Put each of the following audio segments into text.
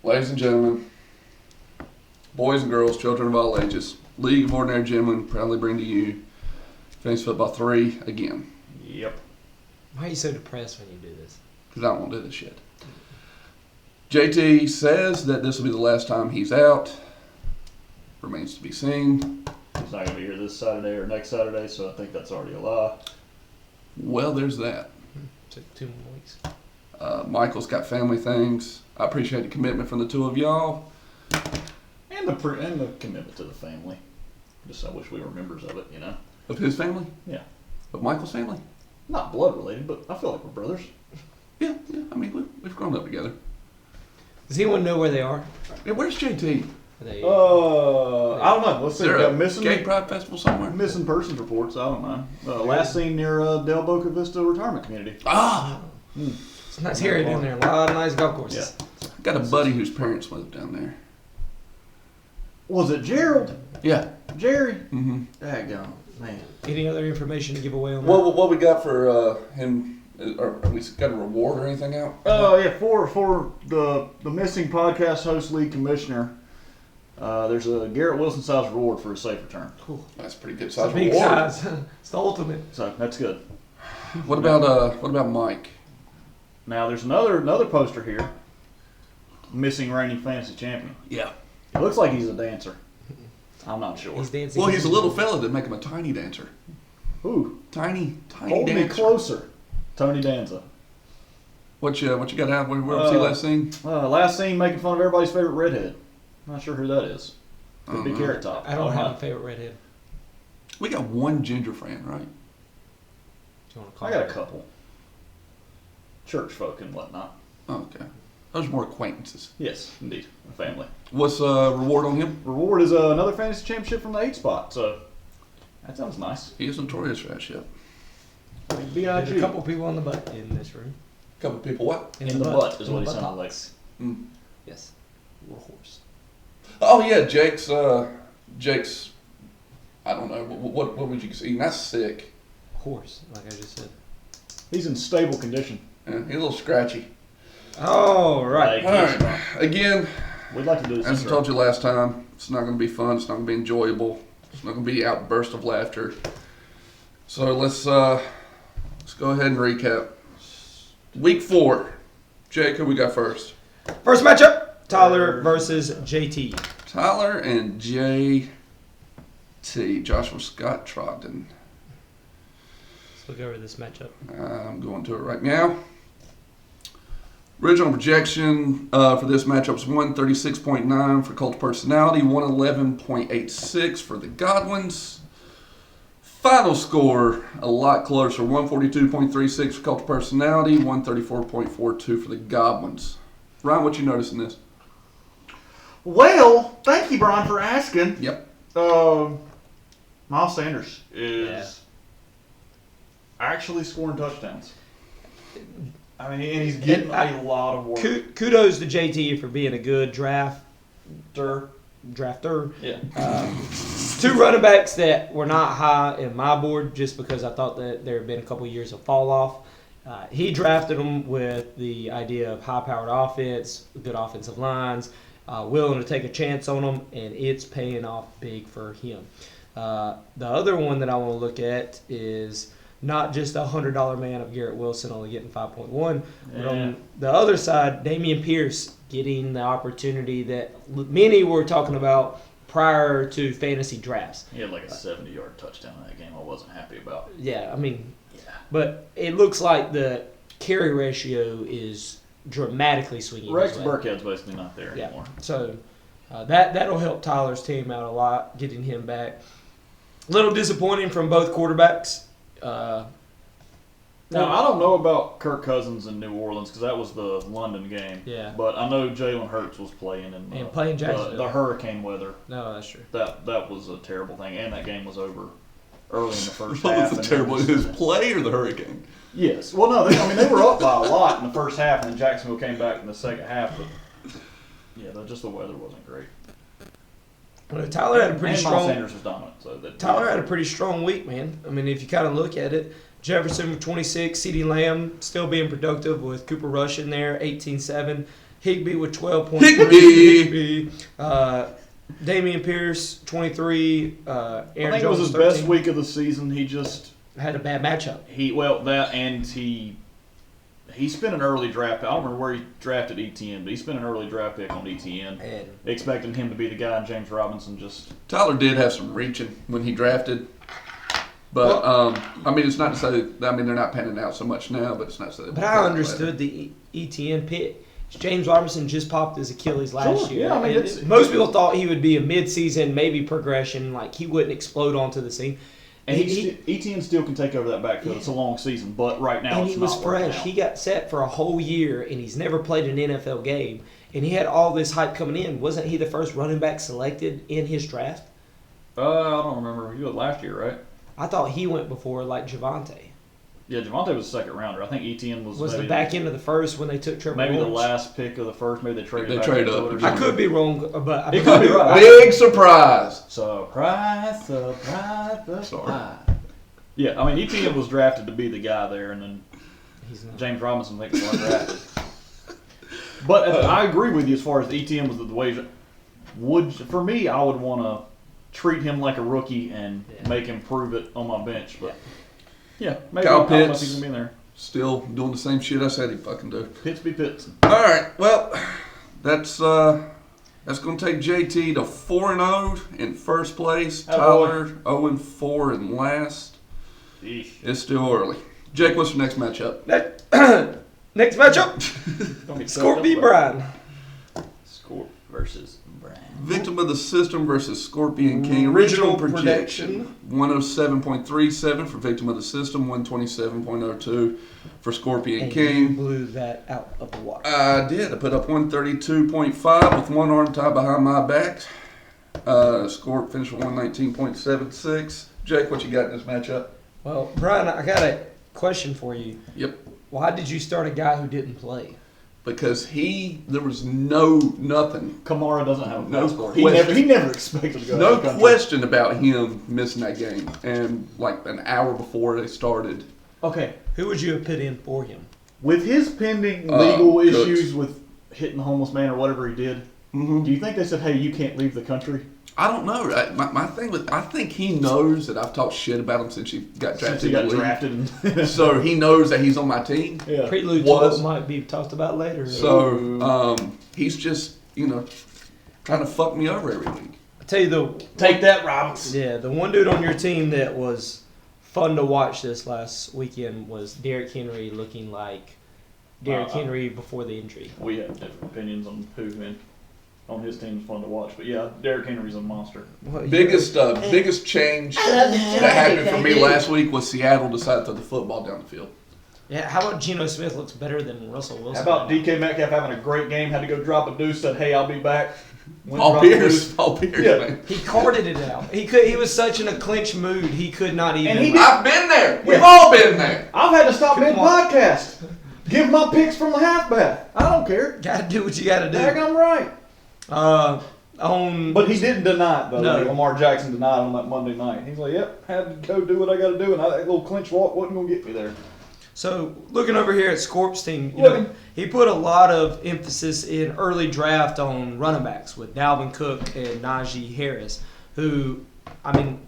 Ladies and gentlemen, boys and girls, children of all ages, League of Ordinary Gentlemen proudly bring to you Fantasy Football 3 again. Yep. Why are you so depressed when you do this? Because I don't want to do this shit. JT says that this will be the last time he's out. Remains to be seen. He's not going to be here this Saturday or next Saturday, so I think that's already a lie. Well, there's that. Took 2 more weeks. Michael's got family things. I appreciate the commitment from the two of y'all. And the commitment to the family. Just I wish we were members of it, you know? Of his family? Yeah. Of Michael's family? Not blood related, but I feel like we're brothers. Yeah. I mean, we've grown up together. Does anyone know where they are? Yeah, where's JT? Are they, I don't know. Let's Is see. there a Missing gay pride festival somewhere? Missing persons reports. I don't know. Last seen near Del Boca Vista Retirement Community. Ah! It's a nice area down there. A lot of nice golf courses. Yeah. I got a buddy whose parents live down there. Was it Gerald? Yeah. Jerry? Mm-hmm. Daggone, man. Any other information to give away on that? What we got for him? Or we got a reward or anything out? Yeah, for the missing podcast host league commissioner, there's a Garrett Wilson size reward for a safe return. Cool. That's a pretty good It's size a big reward. size. It's the ultimate. So that's good. What about Mike? Now there's another poster here. Missing reigning fantasy champion. Yeah. It looks like he's a dancer. I'm not sure. He's dancing. Well, he's a little fella that make him a tiny dancer. Ooh, Tiny hold dancer. me closer, Tony Danza. What you got out? Where was he last seen? Last scene making fun of everybody's favorite redhead. Not sure who that is. Could be Carrot Top. I don't have a favorite redhead. We got one ginger friend, right? Do you want to call I got a it? couple. Church folk and whatnot. Oh, okay. Those are more acquaintances. Yes, indeed. A family. What's reward on him? Reward is another fantasy championship from the 8 spot, so that sounds nice. He is notorious for that shit. There's a couple people on the butt in this room. Couple people what? In the butt is In what he the sounded like. buttocks. Mm. Yes. We're a horse. Oh yeah, Jake's. I don't know. What would you say? That's sick. Horse, like I just said. He's in stable condition. Yeah, he's a little scratchy. Oh, right. All right. Again, We'd like to do this. as I told you last time, it's not going to be fun. It's not going to be enjoyable. It's not going to be outburst of laughter. So let's go ahead and recap. Week 4. Jake, who we got first? First matchup, Tyler versus JT. Tyler and JT. Joshua Scott Trogdon. Let's look over this matchup. I'm going to it right now. Original projection for this matchup was 136.9 for Cult Personality, 111.86 for the Godwins. Final score, a lot closer, 142.36 for Cult Personality, 134.42 for the Goblins. Ryan, what you noticing this? Well, thank you, Bryan, for asking. Yep. Miles Sanders is actually scoring touchdowns. I mean, and he's getting a lot of work. Kudos to JT for being a good drafter. Yeah. 2 running backs that were not high in my board just because I thought that there had been a couple years of fall off. He drafted them with the idea of high-powered offense, good offensive lines, willing to take a chance on them, and it's paying off big for him. The other one that I want to look at is not just a $100 man of Garrett Wilson only getting 5.1, but on the other side, Dameon Pierce getting the opportunity that many were talking about prior to fantasy drafts. He had like a 70-yard touchdown in that game I wasn't happy about. Yeah, I mean, but it looks like the carry ratio is dramatically swinging. Rex Burkhead's basically not there anymore. So that'll help Tyler's team out a lot, getting him back. A little disappointing from both quarterbacks. Now, I don't know about Kirk Cousins in New Orleans because that was the London game. Yeah. But I know Jalen Hurts was playing in playing Jacksonville. the hurricane weather. No, that's true. That was a terrible thing, and that game was over early in the first What half. was the terrible? His play or the hurricane? Yes. Well, no, they were up by a lot in the first half, and then Jacksonville came back in the second half. But yeah, just the weather wasn't great. Well, Tyler had a pretty and strong. Miles Sanders was dominant. So Tyler had a pretty strong week, man. I mean, if you kind of look at it, Jefferson with 26, CeeDee Lamb still being productive with Cooper Rush in there, 18-7. Higbee with 12.3. Higbee! Damian Pierce, 23. Aaron I think it Jones, was his 13. best week of the season. He just Had a bad matchup. He spent an early draft pick. I don't remember where he drafted ETN, but he spent an early draft pick on ETN, expecting him to be the guy, and James Robinson just... Tyler did have some reaching when he drafted. But, I mean, it's not to say that, I mean, they're not panning out so much now, but it's not to say that. But I understood the ETN pick. James Robinson just popped his Achilles last year. Yeah, I mean, and most people thought he would be a mid-season, maybe progression, like he wouldn't explode onto the scene. And ETN still can take over that backfield. It's a long season, but right now and it's he was not working fresh. out. He got set for a whole year, and he's never played an NFL game. And he had all this hype coming in. Wasn't he the first running back selected in his draft? I don't remember. He was last year, right? I thought he went before, like, Javante. Yeah, Javante was a second rounder. I think ETN was Was the maybe back end of the first when they took Trevor maybe the Lawrence? last pick of the first. Maybe they traded. They back traded into up. it or I something. could be wrong, but It could be right. Big surprise. Surprise! Sorry. Yeah, I mean ETN was drafted to be the guy there, and then he's not. James Robinson I think was undrafted. But I agree with you as far as ETN was the way. For me, I would want to treat him like a rookie and make him prove it on my bench. But yeah, maybe Kyle I don't know if Pitts. he's gonna be in there. Still doing the same shit I said he'd fucking do. Pitts be Pitts. All right, well, that's going to take JT to 4-0 in first place. Tyler 0-4 in last. Eesh. It's still early. Jake, what's your next matchup? Next matchup, Scorp v. Bryan. Scorp versus Bryan. Victim of the System versus Scorpion King. Original projection 107.37 for Victim of the System, 127.02 for Scorpion And King. you blew that out of the water. I did. I put up 132.5 with one arm tied behind my back. Scorp finished with 119.76. Jake, what you got in this matchup? Well, Bryan, I got a question for you. Yep. Why did you start a guy who didn't play? Because there was nothing. Kamara doesn't have a No passport. question. He never expected to go. No out of the country. question about him missing that game. And like an hour before they started. Okay, Who would you have put in for him? with his pending legal Cooks. issues with hitting the homeless man or whatever he did, Mm-hmm. do you think they said, "Hey, you can't leave the country"? I don't know. My thing with I think he knows that I've talked shit about him since he got drafted. Since he got in the league. drafted. So he knows that he's on my team. Yeah. Prelude to Was. what might be talked about later. So he's just trying to fuck me over every week. I tell you Take that, Robinson. the one dude on your team that was fun to watch this last weekend was Derrick Henry, looking like Derrick Henry before the injury. We have different opinions on who and on his team is fun to watch, but yeah, Derrick Henry's a monster. Well, Biggest change that happened for me last week was Seattle decided to throw the football down the field. Yeah, how about Geno Smith looks better than Russell Wilson? How about DK Metcalf having a great game, had to go drop a deuce, said, "Hey, I'll be back." Went Paul dropped a Pierce, deuce. Yeah. man. He carded it out. He was such in a clinch mood he could not even. And he did- I've been there. We've all been there. I've had to stop Come mid-podcast. Give my picks from the half bath. I don't care. Gotta do what you gotta do. I'm right. On But he didn't deny it, though. No. Like Lamar Jackson denied on that Monday night. He's like, "Yep, had to go do what I got to do," and that little clinch walk wasn't going to get me there. So, looking over here at Scorp's team, he put a lot of emphasis in early draft on running backs with Dalvin Cook and Najee Harris, who, I mean,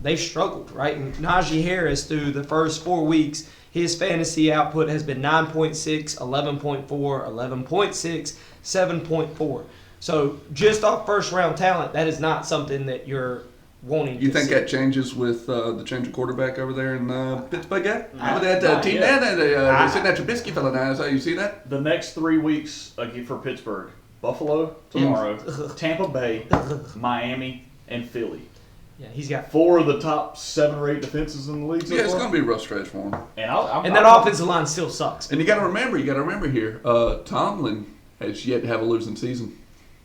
they struggled, right? And Najee Harris, through the first 4 weeks, his fantasy output has been 9.6, 11.4, 11.6, 7.4. So, just off first-round talent, that is not something that you're wanting to You think see. that changes with the change of quarterback over there in Pittsburgh? Not With that team yet. there, they sitting that Trubisky fella now. So you see that? The next 3 weeks for Pittsburgh: Buffalo tomorrow, Tampa Bay, Miami, and Philly. Yeah, he's got. 4 of the top 7 or 8 defenses in the league so Yeah, it's far. going to be a rough stretch for him. And that offensive line still sucks. And you got to remember here, Tomlin has yet to have a losing season.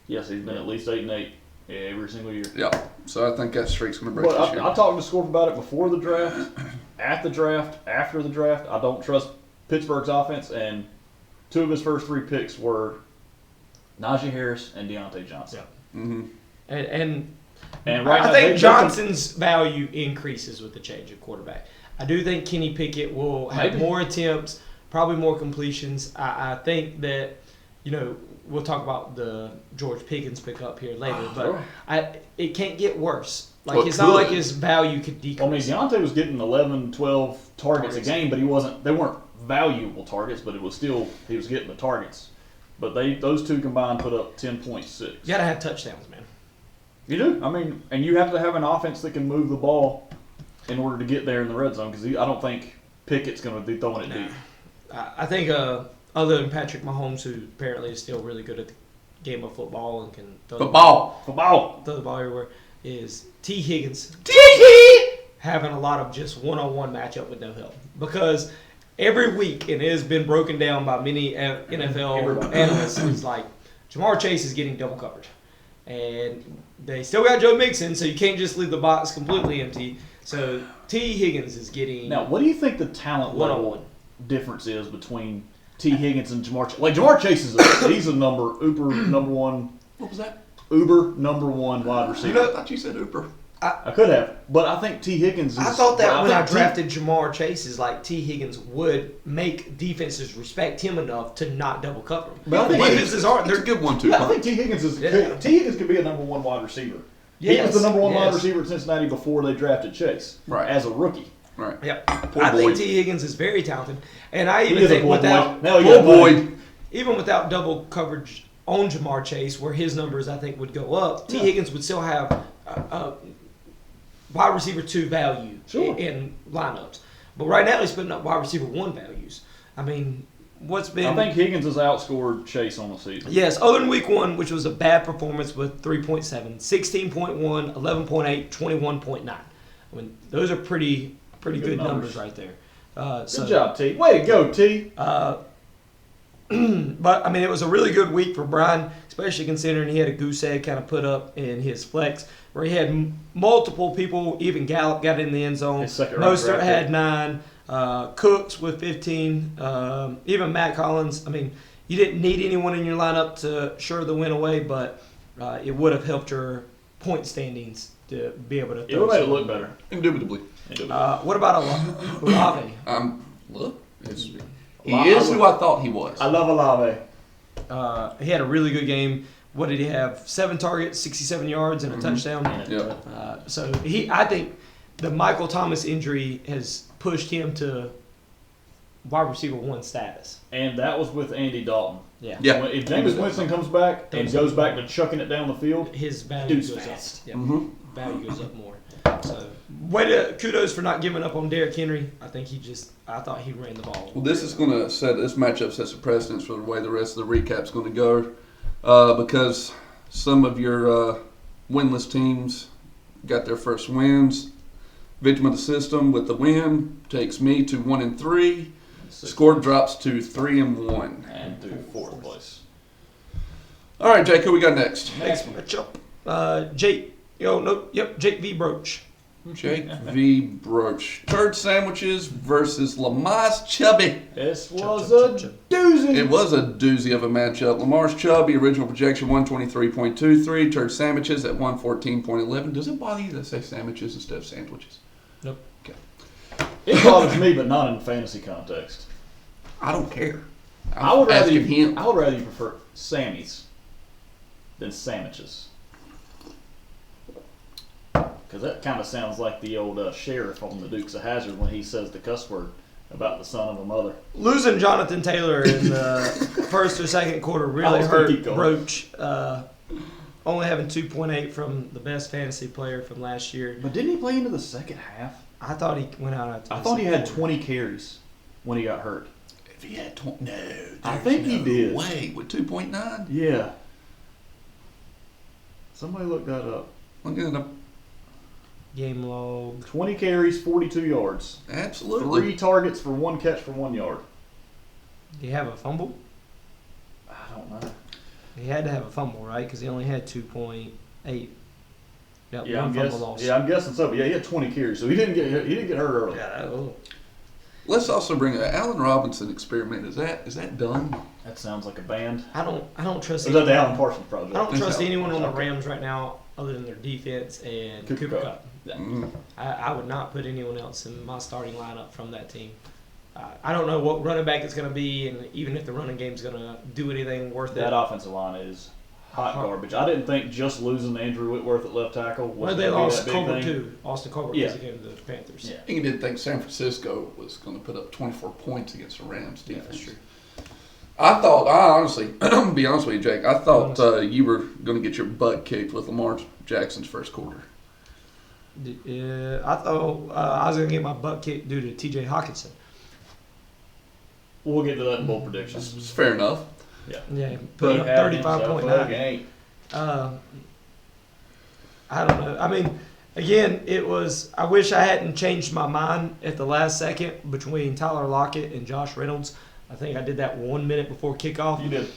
Yes, he's been at least 8-8 every single year. Yeah, so I think that streak's going to break But this year. I talked to Scorp about it before the draft, at the draft, after the draft. I don't trust Pittsburgh's offense, and 2 of his first 3 picks were Najee Harris and Deontay Johnson. Mm-hmm. And right I now, think Johnson's value increases with the change of quarterback. I do think Kenny Pickett will have Maybe. more attempts, probably more completions. I think that, we'll talk about the George Pickens pickup here later, but it can't get worse. Like, it's not like his value could decrease. I mean, Deontay was getting 11, 12 targets a game, but they weren't valuable targets, but he was getting the targets. But those two combined put up 10.6. You got to have touchdowns, man. You do. I mean, and you have to have an offense that can move the ball in order to get there in the red zone, because I don't think Pickett's going to be throwing it deep. I think other than Patrick Mahomes, who apparently is still really good at the game of football and can throw the ball everywhere, is T. Higgins having a lot of just one-on-one matchup with no help. Because every week, and it has been broken down by many NFL analysts, is like Jamar Chase is getting double covered. And they still got Joe Mixon, so you can't just leave the box completely empty. So T. Higgins is getting Now, what do you think the talent level difference is between T. Higgins and Jamar Chase? Like, Jamar Chase he's a number one. What was that? Uber number one wide receiver. I thought you said Uber. I could have, but I think T. Higgins is... I thought that when I drafted Jamar Chase, is like T. Higgins would make defenses respect him enough to not double cover him. But I think defenses aren't. They're a good one, too. I think T. Higgins T. Higgins could be a number one wide receiver. He was the number one wide receiver at Cincinnati before they drafted Chase, as a rookie. Right. Yep. I think T. Higgins is very talented, and I even He is think a boy. without even without double coverage on Jamar Chase, where his numbers I think would go up, T. Higgins would still have wide receiver 2 value in lineups. But right now he's putting up wide receiver 1 values. I mean, I think Higgins has outscored Chase on the season. Yes, other than week 1, which was a bad performance with 3.7, 16.1, 11.8, 21.9. I mean, those are pretty good numbers right there. Good job, T. Way to go, T. But, I mean, it was a really good week for Bryan, especially considering he had a goose egg kind of put up in his flex, where he had multiple people. Even Gallup got in the end zone. Mostert had 9. Cooks with 15. Even Matt Collins. I mean, you didn't need anyone in your lineup to shore the win away, but it would have helped your point standings to be able to throw. It would have made it look better. Indubitably. What about Olave? Look. He is who I thought he was. I love Olave. He had a really good game. What did he have? 7 targets, 67 yards, and a touchdown. Yeah. So I think the Michael Thomas injury has pushed him to wide receiver 1 status. And that was with Andy Dalton. Yeah. If Jameis Winston comes back and goes back to chucking it down the field, his value goes fast. up. Yep. Value goes up more. So, kudos for not giving up on Derrick Henry. I thought he ran the ball. Well, this matchup sets a precedence for the way the rest of the recap's going to go, because some of your winless teams got their first wins. Victim of the system with the win takes me to 1-3. Scorp drops to 3-1 and to 4th place. All right, Jake, who we got next? Next matchup, Jake v. Broach. Jake v. Broach. Turd sandwiches versus Lamar's Chubby. This was a doozy. It was a doozy of a matchup. Lamar's Chubby, original projection 123.23. Turd sandwiches at 114.11. Does it bother you to say sandwiches instead of sandwiches? Nope. Okay. It bothers me, but not in fantasy context. I don't care. I would rather you prefer Sammy's than sandwiches. Because that kind of sounds like the old sheriff on the Dukes of Hazzard when he says the cuss word about the son of a mother. Losing Jonathan Taylor in the first or second quarter really hurt Broach. Only having 2.8 from the best fantasy player from last year. But didn't he play into the second half? I thought he went out. I thought he had 20 carries when he got hurt. If he had 20, no. I think he did. Wait, with 2.9? Yeah. Somebody look that up. Look at it. Game log. 20 carries, 42 yards. Absolutely. 3 targets for 1 catch for 1 yard. Did he have a fumble? I don't know. He had to have a fumble, right? Because he only had 2.8. Yeah, I'm guessing so. But yeah, he had 20 carries, so he didn't get hurt early. Yeah. Let's also bring an Allen Robinson experiment. Is that done? That sounds like a band. I don't trust. Is that the Alan Parsons project? I don't trust anyone on the Rams right now other than their defense and Cooper Kupp. Yeah. I would not put anyone else in my starting lineup from that team. I don't know what running back it's going to be, and even if the running game's going to do anything worth That it. offensive line is hot garbage. I didn't think just losing Andrew Whitworth at left tackle was Well, they gonna be lost that big Colbert thing. too. Austin Colbert because he came to the Panthers. Yeah. You didn't think San Francisco was going to put up 24 points against the Rams defense. That's true. I honestly, to be honest with you, Jake, I thought you were going to get your butt kicked with Lamar Jackson's first quarter. Yeah, I thought I was going to get my butt kicked due to T.J. Hawkinson. We'll get to that in bowl predictions. It's fair enough. Yeah, put up 35.9. Game. I don't know. I mean, again, it was. I wish I hadn't changed my mind at the last second between Tyler Lockett and Josh Reynolds. I think I did that 1 minute before kickoff. You did.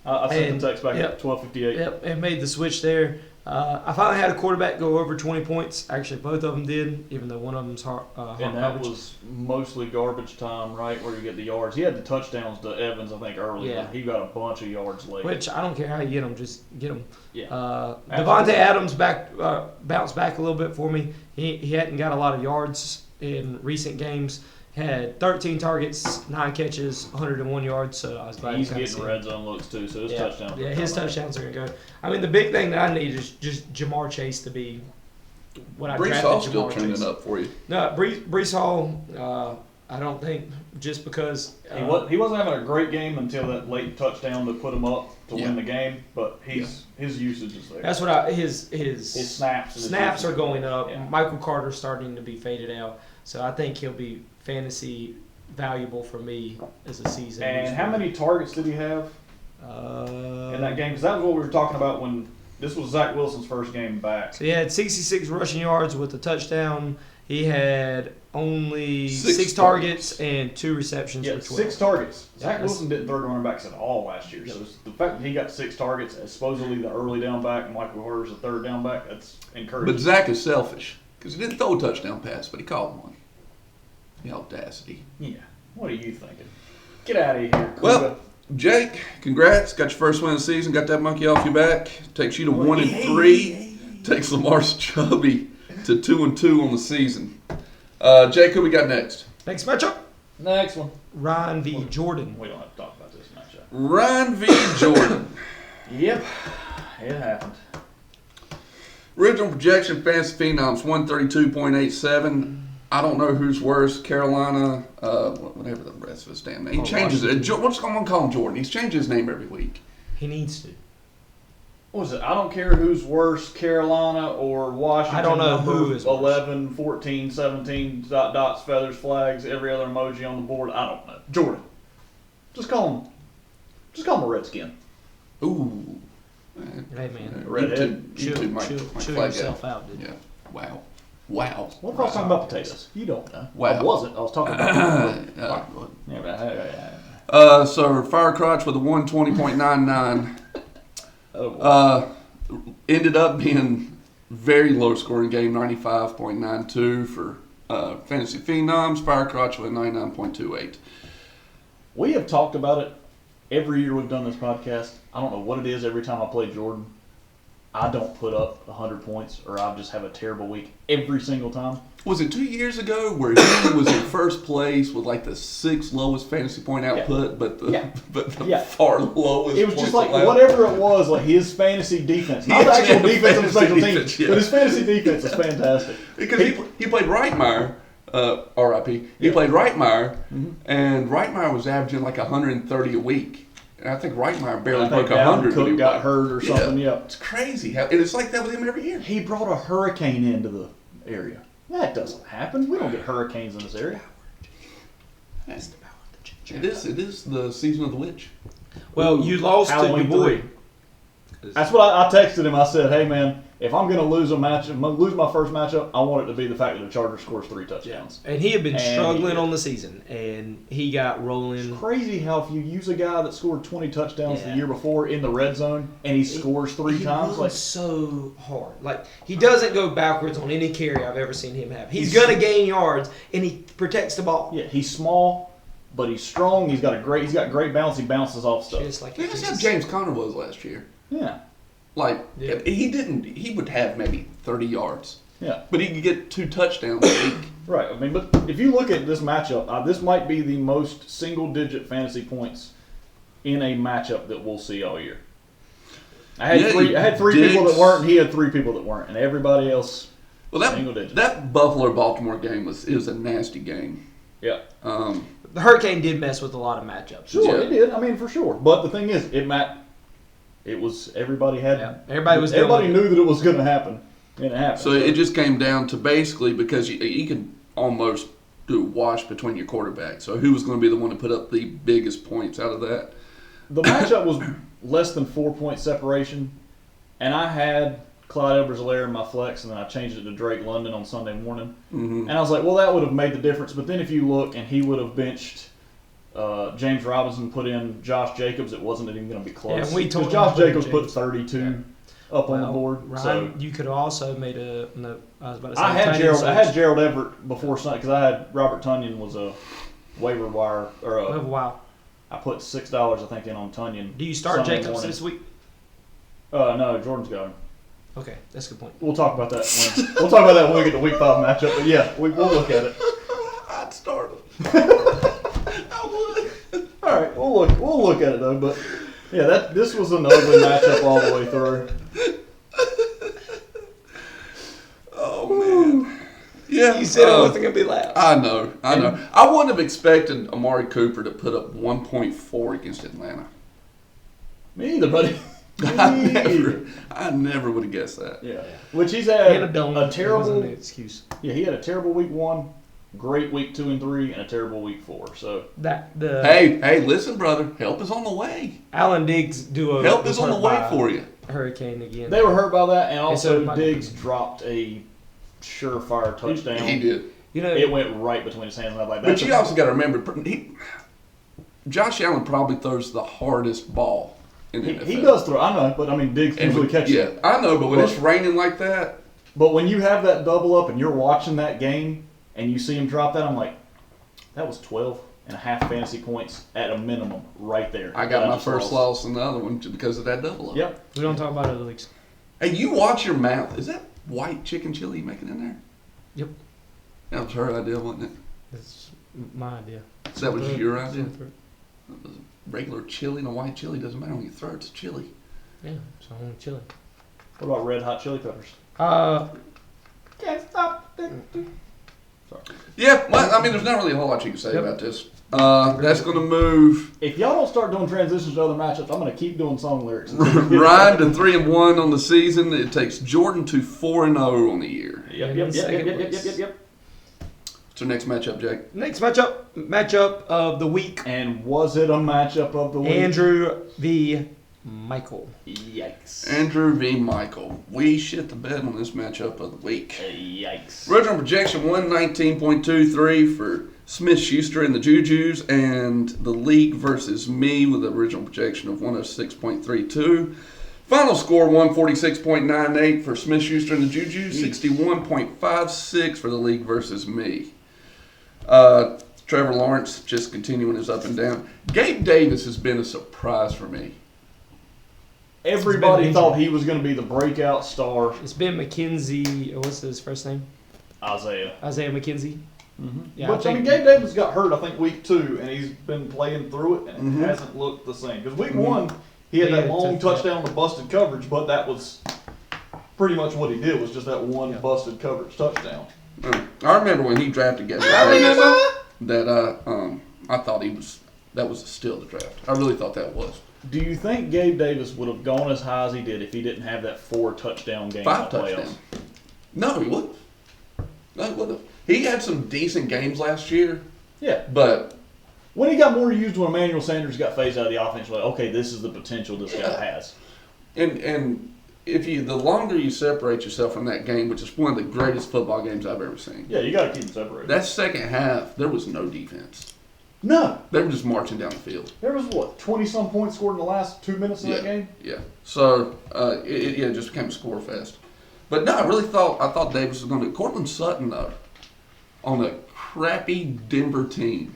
I sent the text back at 12:58. Yep, and made the switch there. I finally had a quarterback go over 20 points. Actually, both of them did, even though one of them's hard. And that was mostly garbage time, right, where you get the yards. He had the touchdowns to Evans, I think, early. Yeah. But he got a bunch of yards late. Which I don't care how you get them, just get them. Yeah. Devontae Adams bounced back a little bit for me. He hadn't got a lot of yards in recent games. Had 13 targets, 9 catches, 101 yards. So I was glad he's to getting red zone looks too. So his touchdowns. Yeah, his touchdowns are going to go. I mean, the big thing that I need is just Jamar Chase to be what I Brees drafted. Hall's still Jamar trending Chase. up for you. No, Brees Hall. I don't think just because He wasn't having a great game until that late touchdown that put him up to win the game. But his usage is there. That's what his snaps are going up. Yeah. Michael Carter's starting to be faded out, so I think he'll be fantasy valuable for me as a season. And how many targets did he have in that game? Because that was what we were talking about when this was Zach Wilson's first game back. So he had 66 rushing yards with a touchdown. He had only 6 targets and 2 receptions for 12. 6 targets. Zach Yes. Wilson didn't throw to running backs at all last year. So the fact that he got 6 targets as supposedly the early down back and Michael Carter's the third down back, that's encouraging. But Zach is selfish because he didn't throw a touchdown pass, but he caught one. The audacity. Yeah. What are you thinking? Get out of here. Well, Jake, congrats. Got your first win of the season. Got that monkey off your back. Takes you to 1-3. Takes Lamar Chubby to 2-2 on the season. Jake, who we got next? Next matchup, next one. Ryan v. Jordan. We don't have to talk about this matchup. Ryan v. Jordan. Yep. It happened. Original projection, Fantasy Phenoms, 132.87. I don't know who's worse, Carolina, whatever the rest of his damn name. He changes it. What's going to call him Jordan? He's changing his name every week. He needs to. What was it? I don't care who's worse, Carolina or Washington. I don't know number who is worse. 11, 14, 17, dots, feathers, flags, every other emoji on the board. I don't know. Jordan. Just call him a Redskin. Ooh. Hey, man. Redhead. You two might chill flag yourself that. out, dude. Yeah. Wow. What if I was talking about potatoes? You don't know. Wow. I wasn't. I was talking about So Firecrotch with a 120.99 ended up being very low scoring game, 95.92 for Fantasy Phenoms. Firecrotch with a 99.28. We have talked about it every year we've done this podcast. I don't know what it is every time I play Jordan. I don't put up 100 points or I just have a terrible week every single time. Was it 2 years ago where he was in first place with like the 6th lowest fantasy point output, but the far lowest? It was just like allowed? whatever it was, like his fantasy defense, not the actual defense of the special teams, but his fantasy defense is fantastic. Because he played Reitmeyer, R.I.P. He played Reitmeyer, and Reitmeyer was averaging like 130 a week. And I think Reitmeyer barely broke 100. Cook got hurt or something. Yeah, it's crazy. And it's like that with him every year. He brought a hurricane into the area. That doesn't happen. We don't get hurricanes in this area. It is the season of the witch. Well, you lost to your boy. That's what I texted him. I said, "Hey man, if I'm going to lose my first matchup, I want it to be the fact that the Chargers scores 3 touchdowns." And he had been struggling on the season, and he got rolling. It's crazy how if you use a guy that scored 20 touchdowns the year before in the red zone, and he scores 3 times, like so hard. Like he doesn't go backwards on any carry I've ever seen him have. He's gonna gain yards, and he protects the ball. Yeah, he's small, but he's strong. He's got great balance. He bounces off stuff. Just like That's how James Conner was last year. Yeah. He would have maybe 30 yards. Yeah. But he could get 2 touchdowns a week. Right. I mean, but if you look at this matchup, this might be the most single-digit fantasy points in a matchup that we'll see all year. I had three people that weren't, and he had 3 people that weren't, and everybody else single digit. That Buffalo-Baltimore game was a nasty game. Yeah. The Hurricane did mess with a lot of matchups. Sure, it did. I mean, for sure. But the thing is, everybody knew that it was going to happen, and it happened. So it just came down to basically because you could almost do a wash between your quarterbacks. So who was going to be the one to put up the biggest points out of that? The matchup was less than 4-point separation, and I had Clyde Edwards-Helaire in my flex, and then I changed it to Drake London on Sunday morning. Mm-hmm. And I was like, well, that would have made the difference. But then if you look, and he would have benched James Robinson, put in Josh Jacobs, it wasn't even going to be close. Yeah, we told Josh Jacobs put 32 up on the board. Ryan, so you could have also made a. No, I was about to say. I had Gerald Everett before Sunday because I had Robert Tonyan was a waiver wire wow. I put $6 I think in on Tonyan. Do you start Sunday Jacobs morning. this week? No, Jordan's got him. Okay, that's a good point. We'll talk about that when we get to week 5 matchup. But yeah, we'll look at it. I'd start him. I would. All right, we'll look at it though. But yeah, this was an ugly matchup all the way through. Oh man. Yeah, You said it wasn't going to be loud. I know. I wouldn't have expected Amari Cooper to put up 1.4 against Atlanta. Me either, buddy. I never would have guessed that. Yeah, which he's had a terrible excuse. Yeah, he had a terrible week 1, great week 2 and 3, and a terrible week 4. So Hey, listen, brother. Help is on the way. Alan Diggs duo. Help is on the way for you. Hurricane again. they were hurt by that, and also so Diggs dropped a surefire touchdown. He did. It went right between his hands, and I was like, But you also got to remember, Josh Allen probably throws the hardest ball in the NFL. He does throw. I know, but I mean, Diggs usually catches it. Yeah, I know, but when it's raining like that. But when you have that double up and you're watching that game and you see him drop that, I'm like, that was 12.5 fantasy points at a minimum right there. I got my first loss in the other one because of that double up. Yep. We don't talk about other leagues. Hey, you watch your mouth. Is that white chicken chili you making in there? Yep. That was her idea, wasn't it? That's my idea. That was your idea? Regular chili and a white chili doesn't matter when you throw it. It's chili. Yeah, it's only chili. What about red hot chili peppers? Can't stop. Sorry. Yeah, well, I mean, there's not really a whole lot you can say about this. That's going to move If y'all don't start doing transitions to other matchups, I'm going to keep doing song lyrics. Ryan to 3-1 on the season. It takes Jordan to 4-0 on the year. Yep. What's our next matchup, Jake? Next matchup of the week. And was it a matchup of the week? Andrew v. Michael. Yikes. Andrew v. Michael. We shit the bed on this matchup of the week. Yikes. Original projection 119.23 for Smith-Schuster and the Jujus, and the league versus me with an original projection of 106.32. Final score 146.98 for Smith-Schuster and the Juju, 61.56 for the league versus me. Trevor Lawrence just continuing his up and down. Gabe Davis has been a surprise for me. Everybody thought he was going to be the breakout star. It's been McKenzie. What's his first name? Isaiah McKenzie. Mm-hmm. Yeah, But I mean, Gabe Davis got hurt, I think, week 2, and he's been playing through it, and it hasn't looked the same. Because week 1, he had that long touchdown with busted coverage, but that was pretty much what he did, was just that one busted coverage touchdown. I remember when he drafted Gabe Davis that I thought that was a steal of the draft. I really thought that was. Do you think Gabe Davis would have gone as high as he did if he didn't have that 4 touchdown game 5 in the playoffs? touchdowns. No, he wouldn't. No, he wouldn't. He had some decent games last year. Yeah. But when he got more used when Emmanuel Sanders got phased out of the offense, like, okay, this is the potential this guy has. And if the longer you separate yourself from that game, which is one of the greatest football games I've ever seen. Yeah, you got to keep them separated. That second half, there was no defense. No. They were just marching down the field. There was, 20-some points scored in the last 2 minutes of that game? Yeah. So, it just became a score fest. But no, I thought Davis was going to. Cortland Sutton, though, on a crappy Denver tean,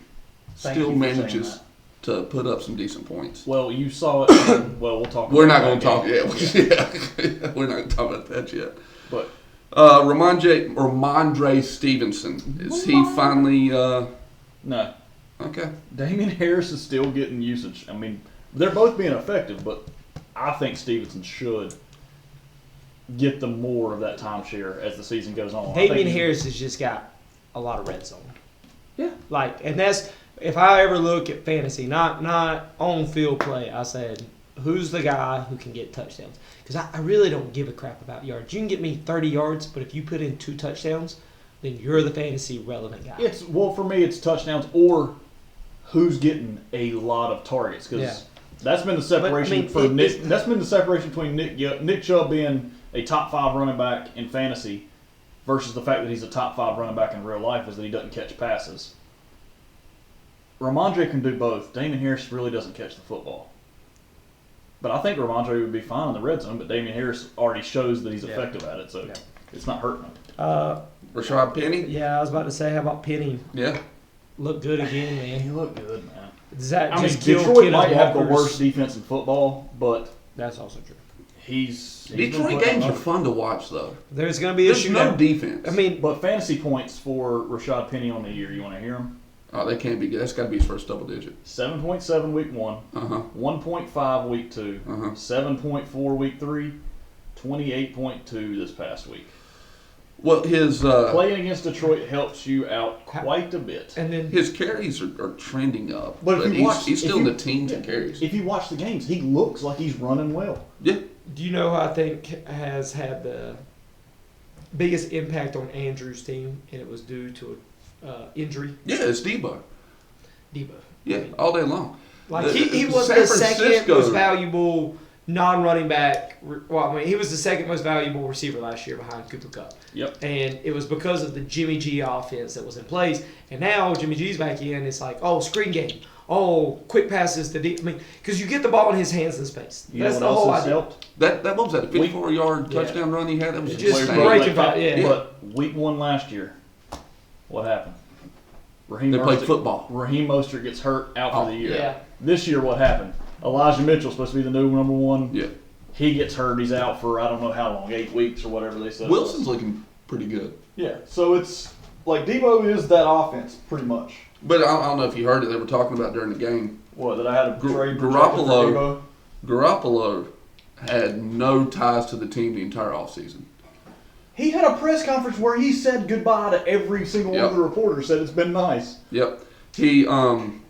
still manages to put up some decent points. Well, you saw it. We'll talk about We're not going to that talk game. yet. Yeah. We're not going to talk about that yet. But Ramondre Stevenson. Is he finally? No. Okay. Damian Harris is still getting usage. I mean, they're both being effective, but I think Stevenson should get them more of that timeshare as the season goes on. Damian Harris has just got a lot of red zone. Yeah. And that's, if I ever look at fantasy, not on field play, I said, who's the guy who can get touchdowns? Because I really don't give a crap about yards. You can get me 30 yards, but if you put in 2 touchdowns, then you're the fantasy relevant guy. For me, it's touchdowns or who's getting a lot of targets, because that's been the separation Nick. That's been the separation between Nick Chubb being a top 5 running back in fantasy versus the fact that he's a top 5 running back in real life is that he doesn't catch passes. Ramondre can do both. Damian Harris really doesn't catch the football. But I think Ramondre would be fine in the red zone, but Damian Harris already shows that he's effective at it, so it's not hurting him. Rashad Penny? Yeah, I was about to say, how about Penny? Yeah. Look good again, man. He looked good, man. Does that I mean, just kill Detroit Kenneth might have the Walker's- worst defense in football, but That's also true. he's Detroit games are fun to watch, though. There's going to be a There's shootout. no defense. I mean, But fantasy points for Rashad Penny on the year, you want to hear him? Oh, they can't be good. That's got to be his first double digit. 7.7 week 1, 1.5 week 2, 7.4 week 3, 28.2 this past week. Well, his Playing against Detroit helps you out quite a bit. and then his carries are trending up, But if you he's still in the teens in carries. If you watch the games, he looks like he's running well. Yeah. do you know who I think has had the biggest impact on Andrew's team, and it was due to an injury? Yeah, it's Debo. Debo. Yeah, all day long. Like The- he was San the second Francisco- most valuable non-running back. Well, I mean, he was the second most valuable receiver last year behind Cooper Kupp. Yep. And it was because of the Jimmy G offense that was in place. And now Jimmy G's back in. It's like, oh, screen game. Oh, quick passes to deep. I mean, because you get the ball in his hands in space. You That's know the what whole else has idea. helped? That what was that? A 54-yard Yeah. touchdown run he had. That was Just insane. breaking back, yeah. But week 1 last year, what happened? Raheem They played Mostert- football. Raheem Mostert gets hurt out for the year. Yeah. This year, what happened? Elijah Mitchell's supposed to be the new number 1. Yeah. He gets hurt. He's out for I don't know how long, 8 weeks or whatever they said. Wilson's looking pretty good. Yeah. So it's like Debo is that offense pretty much. But I don't know if you heard it. They were talking about during the game. What, that I had a trade projected for Garoppolo. Debo? Garoppolo had no ties to the team the entire offseason. He had a press conference where he said goodbye to every single one of the reporters. Said it's been nice. Yep. He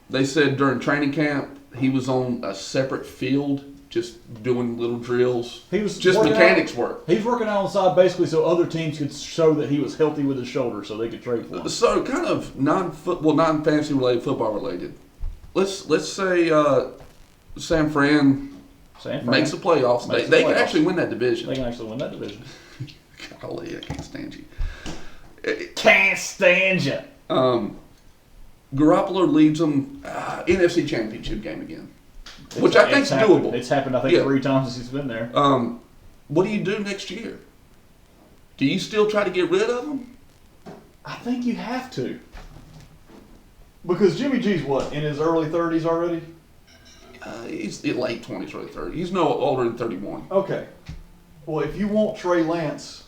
they said during training camp he was on a separate field just doing little drills. He was just working mechanics work. He's working out on the side basically so other teams could show that he was healthy with his shoulder, so they could trade for him. So kind of non-fantasy related, football related. Let's say San Fran makes the playoffs. They can actually win that division. They can actually win that division. Golly, I can't stand you. Can't stand you. Garoppolo leads them NFC Championship game again, which I think is doable. It's happened, I think, 3 times since he's been there. What do you do next year? Do you still try to get rid of him? I think you have to. Because Jimmy G's what, in his early 30s already? He's in late 20s, early 30s. He's no older than 31. Okay. Well, if you want Trey Lance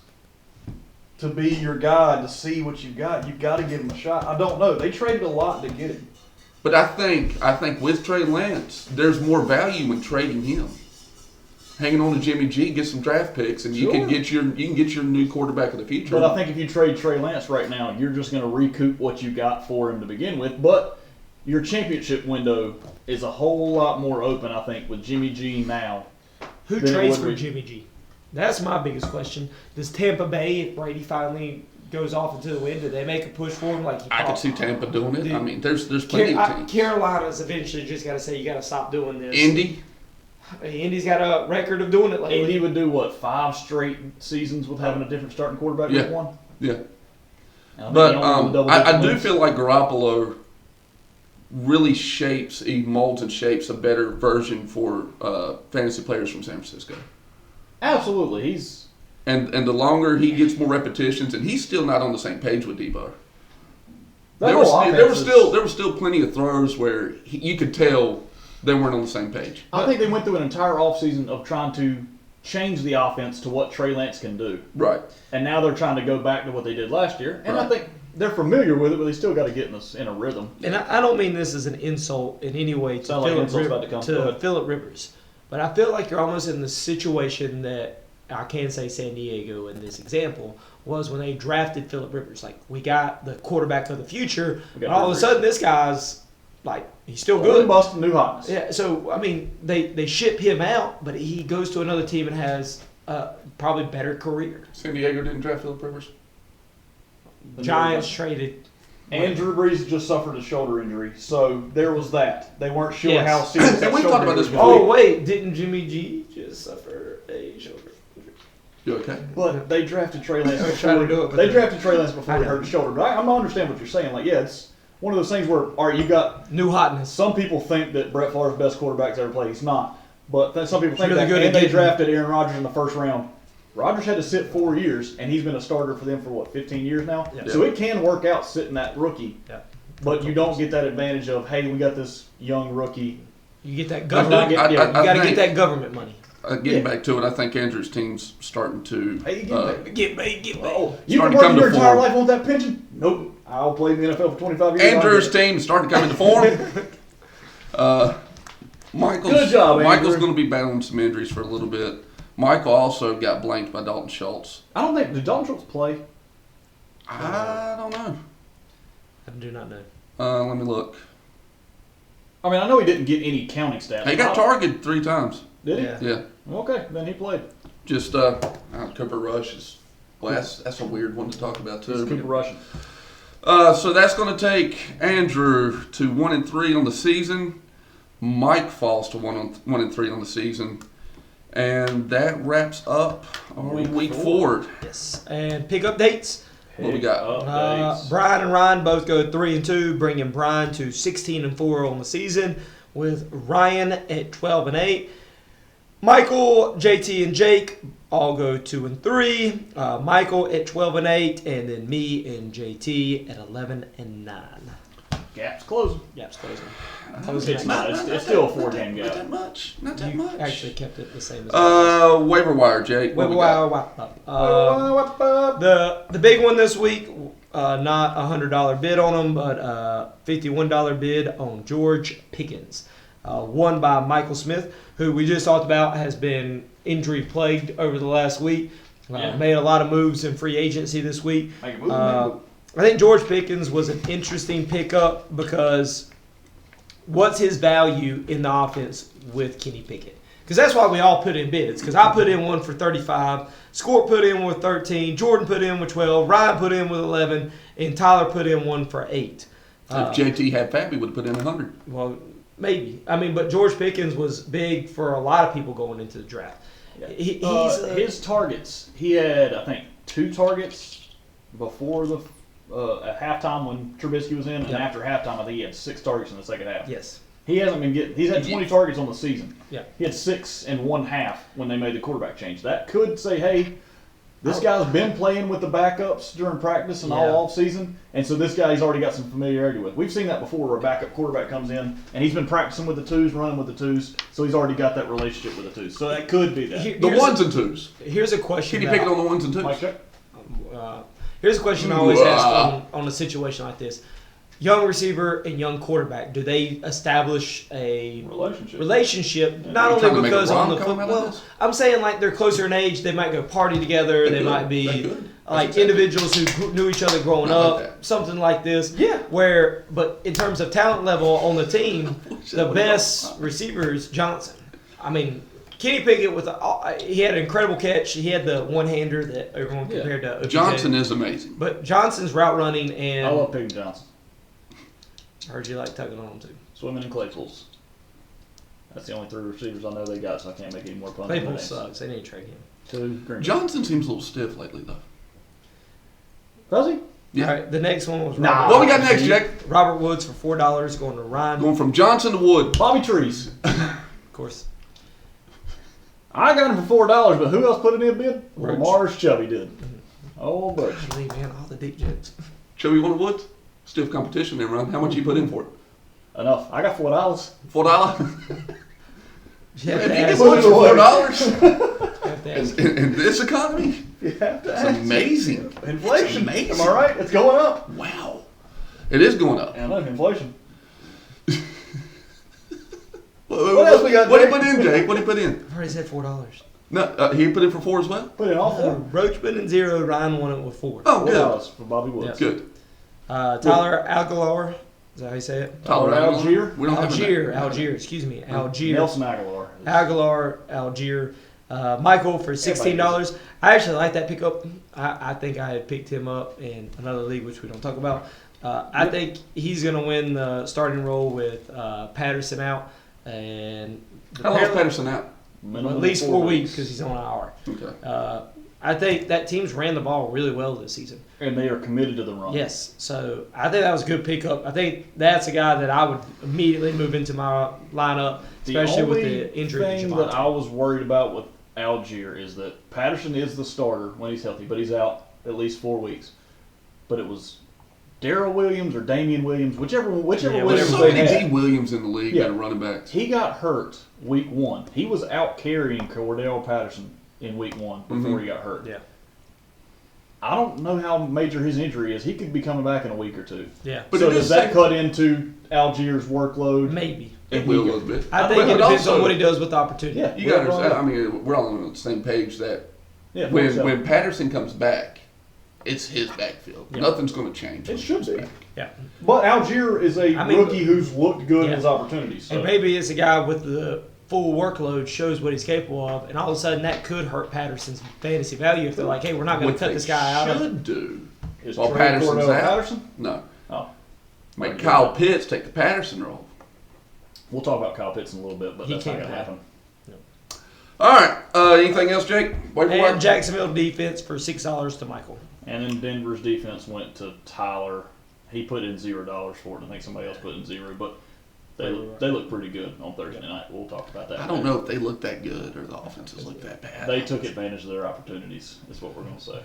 to be your guy to see what you've got to give him a shot. I don't know. They traded a lot to get him. But I think with Trey Lance, there's more value in trading him. Hanging on to Jimmy G, get some draft picks, and you can get your new quarterback of the future. But I think if you trade Trey Lance right now, you're just going to recoup what you got for him to begin with. But your championship window is a whole lot more open, I think, with Jimmy G now. Who trades for Jimmy G? That's my biggest question. Does Tampa Bay, if Brady finally goes off into the wind, do they make a push for him? I could see Tampa doing it. I mean, there's plenty of teams. Carolina's eventually just got to say, you got to stop doing this. Indy's got a record of doing it lately. Indy would do, 5 straight seasons with having a different starting quarterback week 1? Yeah. But I do feel like Garoppolo really he molds and shapes a better version for fantasy players from San Francisco. Absolutely. And the longer he gets more repetitions, and he's still not on the same page with Debo. There were still plenty of throws where you could tell they weren't on the same page. I think they went through an entire offseason of trying to changed the offense to what Trey Lance can do. Right. And now they're trying to go back to what they did last year. And I Right. think they're familiar with it, but they still got to get in a rhythm. And I don't mean this as an insult in any way to Sound like insult's about to come. Go ahead. Phillip Rivers, but I feel like you're almost in the situation that I can say San Diego in this example was when they drafted Phillip Rivers. Like, we got the quarterback of the future, We got and all of a Rivers. sudden this guy's like, he's still Good good. busting new hotness. Yeah, so I mean, they ship him out, but he goes to another team and has probably better career. San Diego didn't draft Philip Rivers. The Giants new traded. And Drew Brees just suffered a shoulder injury, so there was that. They weren't sure Yes. how serious that And we've shoulder talked about this injury before. was. Oh wait, didn't Jimmy G just suffer a shoulder injury? You okay? But they drafted Trey Lance I was before. trying to do it, but They then- drafted Trey Lance before I he know. hurt his shoulder. But I understand what you're saying. Like, yeah, it's one of those things where, all right, you got New hotness. some people think that Brett Favre's best quarterback's ever played. He's not. But some people think really that. good And at they getting- drafted Aaron Rodgers in the first round. Rodgers had to sit 4 years, and he's been a starter for them for, what, 15 years now? Yeah. So it can work out sitting that rookie. Yeah. But you don't get that advantage of, hey, we got this young rookie. You get that I government. think- I- You got to think- get that government money. Getting Yeah. back to it, I think Andrew's team's starting to. Hey, get Get paid, get paid. Oh, you've Starting been to come working your to entire form. life on that pension? Nope. I'll play in the NFL for 25 years. Andrew's I'll get it. team is starting to come into form. Michael's, Good job, Michael's Andrew. going to be battling some injuries for a little bit. Michael also got blanked by Dalton Schultz. I don't think, did Dalton Schultz play? I don't know. I do not know. Let me look. I mean, I know he didn't get any counting stats. He got targeted 3 times. Did he? Yeah. Yeah. Okay, then he played. Just Cooper Rush is. Well, that's a weird one to talk about too. It's Cooper Russian. So that's going to take Andrew to 1-3 on the season. Mike falls to 1-3 on the season, and that wraps up our week 4. Yes. And pick up dates. What we got? Updates. Bryan and Ryan both go 3-2, bringing Bryan to 16-4 on the season, with Ryan at 12-8. Michael, JT, and Jake all go 2-3. Michael at 12-8, and then me and JT at 11-9. Gap's closing. Gap's closing. It's not. It's still a 4-game Not gap. that much. Not that You much. actually kept it the same as Waiver wire, Jake. What we got? The big one this week, not a $100 bid on him, but $51 bid on George Pickens. Won by Michael Smith, who we just talked about has been injury plagued over the last week. Yeah. Made a lot of moves in free agency this week. Make a move, I think George Pickens was an interesting pickup because what's his value in the offense with Kenny Pickett? Because that's why we all put in bids. Because I put in one for 35, Scorp put in with 13, Jordon put in with 12, Ryan put in with 11, and Tyler put in one for 8. If JT had Fab, he would have put in 100. Well, maybe. I mean, but George Pickens was big for a lot of people going into the draft. He's his targets. He had, I think, 2 targets before the at halftime when Trubisky was in, and Yep. after halftime, I think he had 6 targets in the second half. yes. He hasn't been getting. He's had 20 targets on the season. Yeah. He had 6 in 1/2 when they made the quarterback change. That could say, hey, this guy's been playing with the backups during practice and Yeah. all off season, and so this guy he's already got some familiarity with. We've seen that before, where a backup quarterback comes in and he's been practicing with the twos, running with the twos, so he's already got that relationship with the twos. So that could be that. The 1s and 2s. Here's a question. Kenny that Pickett on the 1s and 2s. Mike check. Here's a question I always ask on a situation like this. Young receiver and young quarterback, do they establish a relationship not Are you trying to only make a because on the rom-com out of football? this? I'm saying like they're closer in age, they might go party together, they could. might They be could. like That's exactly. individuals who knew each other growing Not like up, that. something like this. Yeah. But in terms of talent level on the team, the best receiver is Johnson. I mean, Kenny Pickett he had an incredible catch. He had the one-hander that everyone compared to OBJ. Johnson is amazing. But Johnson's route running and I love Peyton Johnson. I heard you like tugging on him too. Swimming in Claypools. That's the only 3 receivers I know they got, so I can't make any more puns. Claypool sucks. They need to trade him. 2 Green. Johnson seems a little stiff lately, though. Does he? Yeah. All right, the next one was Nah. What we got next, Jake? Robert Woods for $4 going to Ryan. Going from Johnson to Wood. Bobby Trees. Of course. I got him for $4, but who else put it in a bid? Broach. Mars Chubby did. Oh, Broach. Golly, man, all the deep jokes. Chubby one of Woods? Stiff competition there, Ron. How much you put in for it? Enough. I got $4. $4? You have If to you ask, get one for $4, you have desk. In this economy, You have to it's ask. amazing. Inflation. It's Am I right? It's going up. Wow. It is going up. I know, inflation. What else we got, What did he Jake? put in, Jake? What did he put in? I've already said $4. No, he put in for 4 as well? Put in all four. Roach put in 0. Ryan won it with 4. Oh, good. $4 for Bobby Woods. Good. Tyler Aguilar. Is that how you say it? Tyler Algier? We don't have Algier. Excuse me. Algier. Nelson Aguilar. Aguilar, Algier. Michael for $16. I actually like that pickup. I think I had picked him up in another league, which we don't talk about. I think he's going to win the starting role with Patterson out. And How long is Patterson out? at least 4 weeks because he's on IR. Okay. I think that team's ran the ball really well this season. And they are committed to the run. Yes, so I think that was a good pickup. I think that's a guy that I would immediately move into my lineup, especially with the injury. The only thing that I was worried about with Algier is that Patterson is the starter when he's healthy, but he's out at least 4 weeks. But it was Darrell Williams or Damian Williams, whichever Yeah, There's Williams so they many D. had. Williams in the league Yeah. that are running backs. He got hurt week 1. He was out carrying Cordell Patterson in week 1 before he got hurt. Yeah. I don't know how major his injury is. He could be coming back in a week or two. Yeah, But So it does is that safe- cut into Algier's workload? maybe. It will a little bit. I think But it depends also, on what he does with the opportunity. Yeah, You got to understand, I mean, we're all on the same page that yeah, when Patterson comes back, it's his backfield. Yeah. Nothing's going to change. it should be. Yeah. But Algier is a I mean, rookie who's looked good in yeah. his opportunities. So. And maybe it's a guy with the full workload, shows what he's capable of, and all of a sudden that could hurt Patterson's fantasy value if they're like, hey, we're not going What to cut they this guy out of. should do. Is While Trey Patterson's Cordell out. Patterson? No. Oh. Make Kyle Pitts take the Patterson role. We'll talk about Kyle Pitts in a little bit, but He that's not can't going to play. happen. All right. Anything else, Jake? Waiver wire? And Jacksonville defense for $6 to Michael. And then Denver's defense went to Tyler. He put in $0 for it. I think somebody else put in 0, but they look pretty good on Thursday night. We'll talk about that. I don't know if they look that good or the offenses look that bad. They took advantage of their opportunities, is what we're going to say.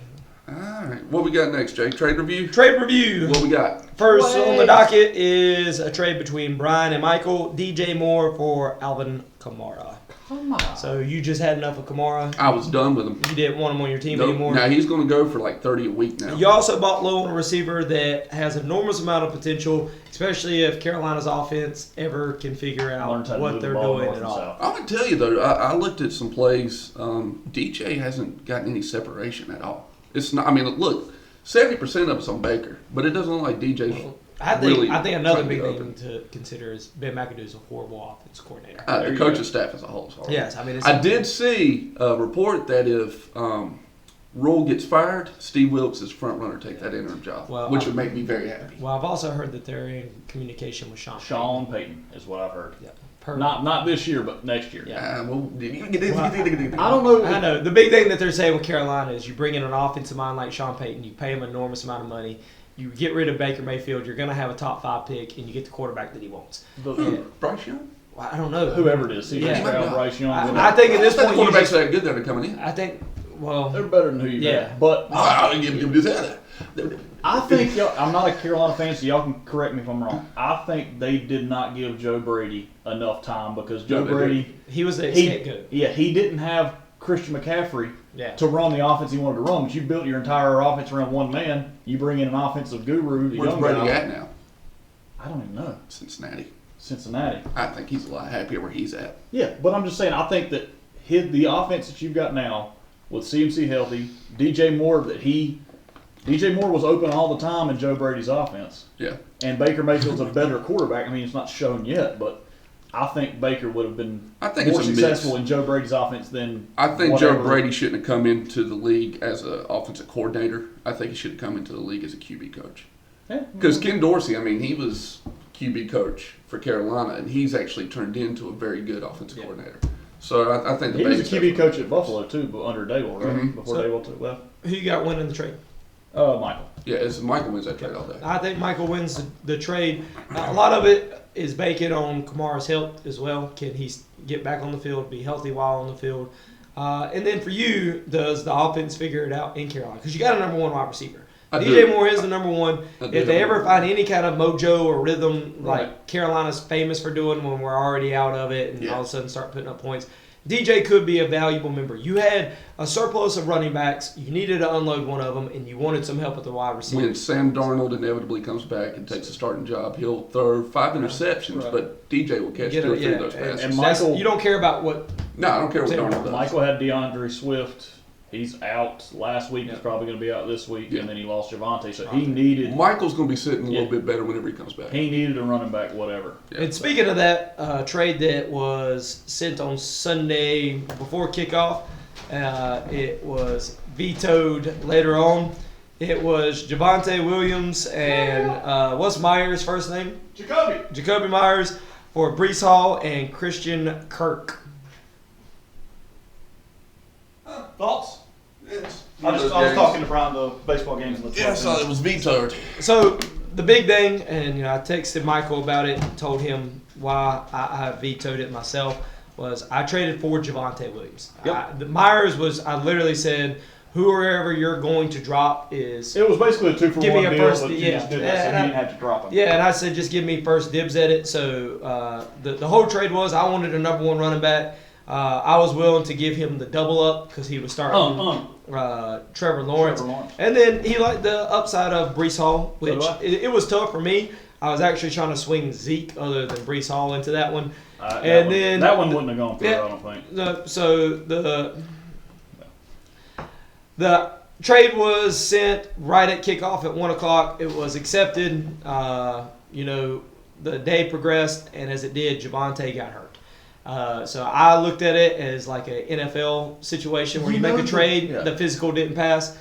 All right. What we got next, Jake? Trade review? Trade review. What we got? First on the docket is a trade between Bryan and Michael. DJ Moore for Alvin Kamara. Come on. So you just had enough of Kamara. I was done with him. You didn't want him on your team Nope. anymore. Now he's going to go for like 30 a week now. You also bought low on a receiver that has enormous amount of potential, especially if Carolina's offense ever can figure Learns how out to what move the they're ball doing north at and all. south. I'm going to tell you, though, I looked at some plays. DJ hasn't gotten any separation at all. It's not. I mean, look, 70% of it's on Baker, but it doesn't look like DJ's I think really another trying to big get thing open. to consider is Ben McAdoo's a horrible offense coordinator. There The you coaching go. staff as a whole is horrible. Yes, I mean it's I did see a report that if Rule gets fired, Steve Wilkes is front runner to take that interim job, Well, which would make me very happy. Well, I've also heard that they're in communication with Sean. Sean Payton is what I've heard. Yeah. Not this year, but next year. Yeah. Well, I don't know. I know. The big thing that they're saying with Carolina is you bring in an offensive mind like Sean Payton, you pay him an enormous amount of money, you get rid of Baker Mayfield, you're going to have a top 5 pick, and you get the quarterback that he wants. Bryce Young? Well, I don't know. Whoever it is, CJ Yeah. Stroud, Bryce Young. I think at this The point, you quarterbacks just, that good that are coming in. I think, well, they're better than who you Yeah. got. But I'll give this out. I think I'm not a Carolina fan, so y'all can correct me if I'm wrong. I think they did not give Joe Brady enough time because Joe No, they Brady, he was the he scapegoat. didn't have Christian McCaffrey Yeah. to run the offense he wanted to run. But you built your entire offense around one man. You bring in an offensive guru, the Where's young Brady guy. at now? I don't even know. Cincinnati. Cincinnati. I think he's a lot happier where he's at. Yeah, but I'm just saying. I think that the offense that you've got now with CMC healthy, DJ Moore was open all the time in Joe Brady's offense. Yeah. And Baker Mayfield's a better quarterback. I mean, it's not shown yet, but I think Baker would have been I think more it's a mix. successful in Joe Brady's offense than I think whatever. Joe Brady shouldn't have come into the league as an offensive coordinator. I think he should have come into the league as a QB coach. Yeah. Because Ken Dorsey, I mean, he was QB coach for Carolina, and he's actually turned into a very good offensive coordinator. So I think the He was a biggest QB coach at Buffalo too, but under Dable, right? Mhm. Before So- Dable took left. Who you got winning the trade? Michael. Yeah, it's Michael wins that trade all day. I think Michael wins the trade. A lot of it is banking on Kamara's health as well. Can he get back on the field, be healthy while on the field? And then for you, does the offense figure it out in Carolina? Because you got a number 1 wide receiver. I DJ do. Moore is the number 1. I do If they have ever a- find any kind of mojo or rhythm like Right. Carolina's famous for doing when we're already out of it and Yeah. all of a sudden start putting up points, DJ could be a valuable member. You had a surplus of running backs. You needed to unload one of them, and you wanted some help with the wide When receivers. Sam Darnold inevitably comes back and takes a starting job, he'll throw 5 interceptions, Right. but DJ will catch Get 2 or it, 3 yeah, of those passes. and Michael- You don't care about what. No, I don't care what Sam Darnold does. Michael had DeAndre Swift. He's out last week. He's probably going to be out this week, Yeah. and then he lost Javonte. So he needed Michael's going to be sitting a little bit better whenever he comes back. he needed a running back, whatever. Yeah. And speaking of that trade that was sent on Sunday before kickoff, it was vetoed later on. It was Javonte Williams and what's Myers' first name? Jacoby Myers for Brees Hall and Christian Kirk. Thoughts? Yes. I was talking to Bryan the baseball games. In the Yeah, so it was vetoed. So the big thing, and I texted Michael about it, told him why I vetoed it myself, was I traded for Javonte Williams. Yep. The Myers was, I literally said, whoever you're going to drop is. It was basically a 2-for-1 Give me a deal, first- but you yeah. just did that so And you I- didn't have to drop him. Yeah, and I said just give me first dibs at it. So the whole trade was I wanted a number 1 running back. I was willing to give him the double up because he was starting Trevor Lawrence. And then he liked the upside of Brees Hall, which So do I. it was tough for me. I was actually trying to swing Zeke other than Brees Hall into that one. And then that one wouldn't have gone through. Yeah. I don't think. The trade was sent right at kickoff at 1 o'clock. It was accepted. The day progressed, and as it did, Javonte got hurt. So I looked at it as like an NFL situation where you make a trade, the physical didn't pass.